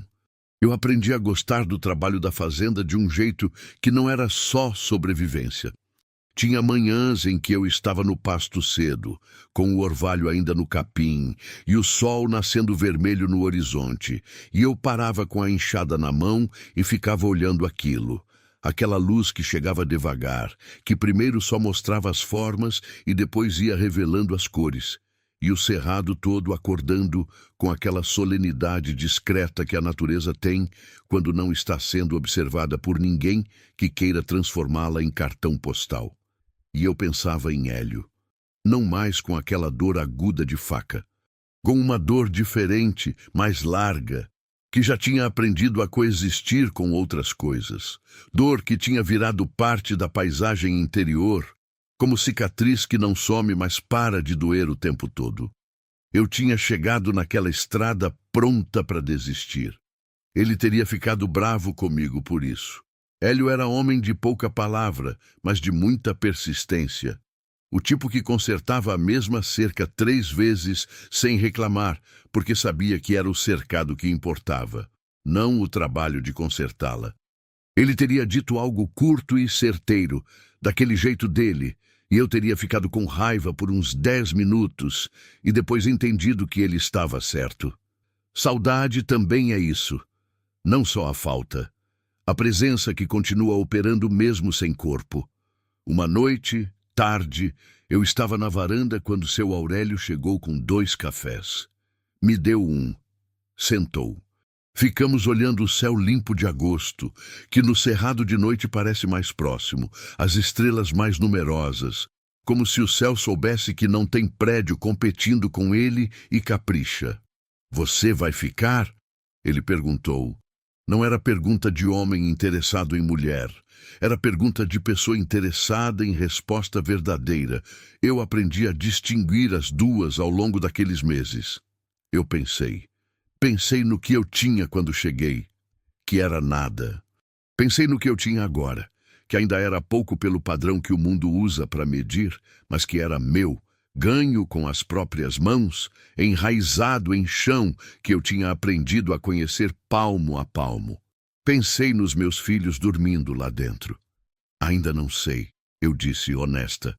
Eu aprendi a gostar do trabalho da fazenda de um jeito que não era só sobrevivência. Tinha manhãs em que eu estava no pasto cedo, com o orvalho ainda no capim e o sol nascendo vermelho no horizonte, e eu parava com a enxada na mão e ficava olhando aquilo. Aquela luz que chegava devagar, que primeiro só mostrava as formas e depois ia revelando as cores, e o cerrado todo acordando com aquela solenidade discreta que a natureza tem quando não está sendo observada por ninguém que queira transformá-la em cartão postal. E eu pensava em Hélio, não mais com aquela dor aguda de faca, com uma dor diferente, mais larga, que já tinha aprendido a coexistir com outras coisas, dor que tinha virado parte da paisagem interior, como cicatriz que não some, mas para de doer o tempo todo. Eu tinha chegado naquela estrada pronta para desistir. Ele teria ficado bravo comigo por isso. Hélio era homem de pouca palavra, mas de muita persistência. O tipo que consertava a mesma cerca 3 vezes sem reclamar, porque sabia que era o cercado que importava, não o trabalho de consertá-la. Ele teria dito algo curto e certeiro, daquele jeito dele, e eu teria ficado com raiva por uns 10 minutos e depois entendido que ele estava certo. Saudade também é isso. Não só a falta. A presença que continua operando mesmo sem corpo. Uma noite, tarde, eu estava na varanda quando seu Aurélio chegou com 2 cafés. Me deu um. Sentou. Ficamos olhando o céu limpo de agosto, que no cerrado de noite parece mais próximo, as estrelas mais numerosas, como se o céu soubesse que não tem prédio competindo com ele e capricha. Você vai ficar? Ele perguntou. Não era pergunta de homem interessado em mulher. Era pergunta de pessoa interessada em resposta verdadeira. Eu aprendi a distinguir as duas ao longo daqueles meses. Eu pensei. Pensei no que eu tinha quando cheguei, que era nada. Pensei no que eu tinha agora, que ainda era pouco pelo padrão que o mundo usa para medir, mas que era meu, ganho com as próprias mãos, enraizado em chão que eu tinha aprendido a conhecer palmo a palmo. Pensei nos meus filhos dormindo lá dentro. Ainda não sei, eu disse honesta.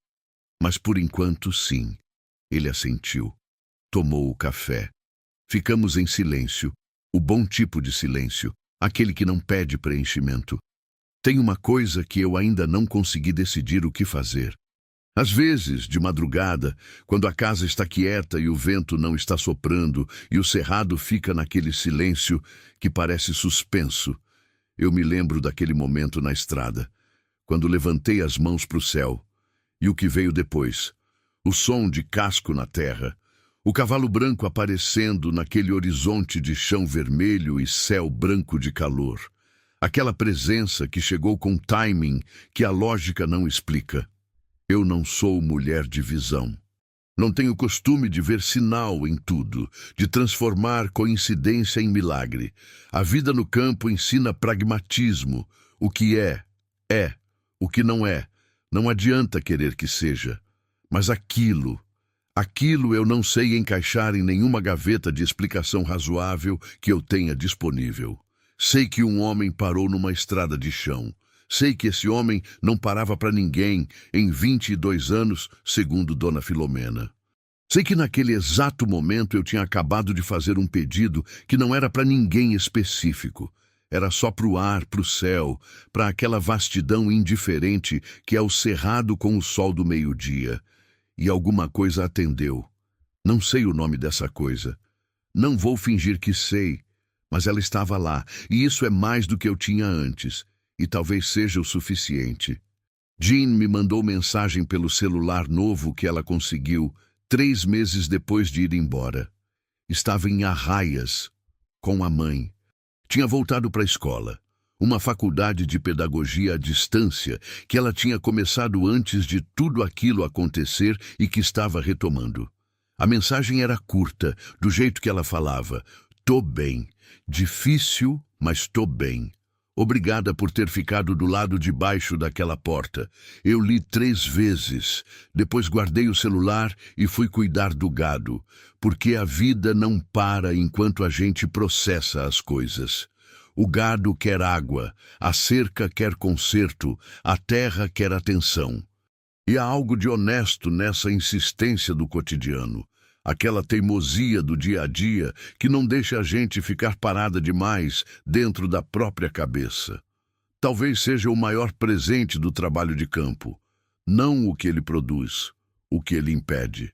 Mas por enquanto sim. Ele assentiu. Tomou o café. Ficamos em silêncio, o bom tipo de silêncio, aquele que não pede preenchimento. Tem uma coisa que eu ainda não consegui decidir o que fazer. Às vezes, de madrugada, quando a casa está quieta e o vento não está soprando e o cerrado fica naquele silêncio que parece suspenso, eu me lembro daquele momento na estrada, quando levantei as mãos para o céu, e o que veio depois, o som de casco na terra, o cavalo branco aparecendo naquele horizonte de chão vermelho e céu branco de calor. Aquela presença que chegou com timing que a lógica não explica. Eu não sou mulher de visão. Não tenho costume de ver sinal em tudo, de transformar coincidência em milagre. A vida no campo ensina pragmatismo. O que é, é. O que não é, não adianta querer que seja. Mas aquilo eu não sei encaixar em nenhuma gaveta de explicação razoável que eu tenha disponível. Sei que um homem parou numa estrada de chão. Sei que esse homem não parava para ninguém em 22 anos, segundo Dona Filomena. Sei que naquele exato momento eu tinha acabado de fazer um pedido que não era para ninguém específico. Era só para o ar, para o céu, para aquela vastidão indiferente que é o cerrado com o sol do meio-dia. E alguma coisa atendeu. Não sei o nome dessa coisa. Não vou fingir que sei, mas ela estava lá, e isso é mais do que eu tinha antes, e talvez seja o suficiente. Jean me mandou mensagem pelo celular novo que ela conseguiu 3 meses depois de ir embora. Estava em Arraias, com a mãe. Tinha voltado para a escola. Uma faculdade de pedagogia à distância que ela tinha começado antes de tudo aquilo acontecer e que estava retomando. A mensagem era curta, do jeito que ela falava. Tô bem. Difícil, mas tô bem. Obrigada por ter ficado do lado de baixo daquela porta. Eu li 3 vezes. Depois guardei o celular e fui cuidar do gado, porque a vida não para enquanto a gente processa as coisas. O gado quer água, a cerca quer conserto, a terra quer atenção. E há algo de honesto nessa insistência do cotidiano, aquela teimosia do dia a dia que não deixa a gente ficar parada demais dentro da própria cabeça. Talvez seja o maior presente do trabalho de campo, não o que ele produz, o que ele impede.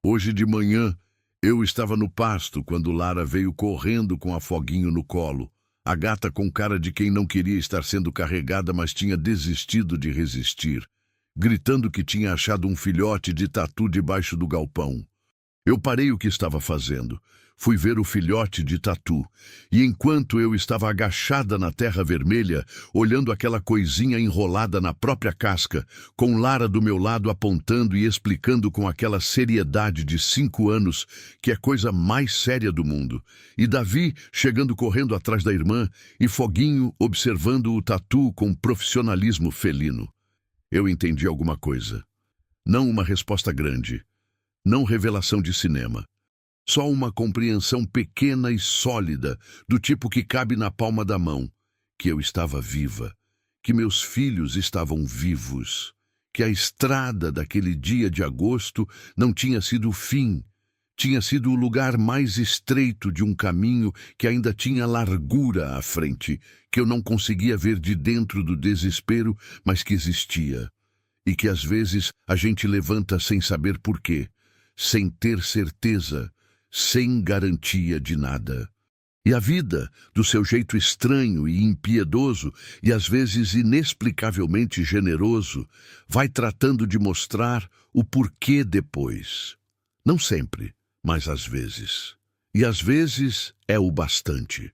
Hoje de manhã, eu estava no pasto quando Lara veio correndo com a Foguinho no colo. A gata com cara de quem não queria estar sendo carregada, mas tinha desistido de resistir, gritando que tinha achado um filhote de tatu debaixo do galpão. Eu parei o que estava fazendo. Fui ver o filhote de tatu, e enquanto eu estava agachada na terra vermelha, olhando aquela coisinha enrolada na própria casca, com Lara do meu lado apontando e explicando com aquela seriedade de 5 anos, que é coisa mais séria do mundo, e Davi chegando correndo atrás da irmã, e Foguinho observando o tatu com profissionalismo felino. Eu entendi alguma coisa. Não uma resposta grande, não revelação de cinema. Só uma compreensão pequena e sólida, do tipo que cabe na palma da mão, que eu estava viva, que meus filhos estavam vivos, que a estrada daquele dia de agosto não tinha sido o fim, tinha sido o lugar mais estreito de um caminho que ainda tinha largura à frente, que eu não conseguia ver de dentro do desespero, mas que existia, e que às vezes a gente levanta sem saber por quê, sem ter certeza, sem garantia de nada. E a vida, do seu jeito estranho e impiedoso, e às vezes inexplicavelmente generoso, vai tratando de mostrar o porquê depois. Não sempre, mas às vezes. E às vezes é o bastante.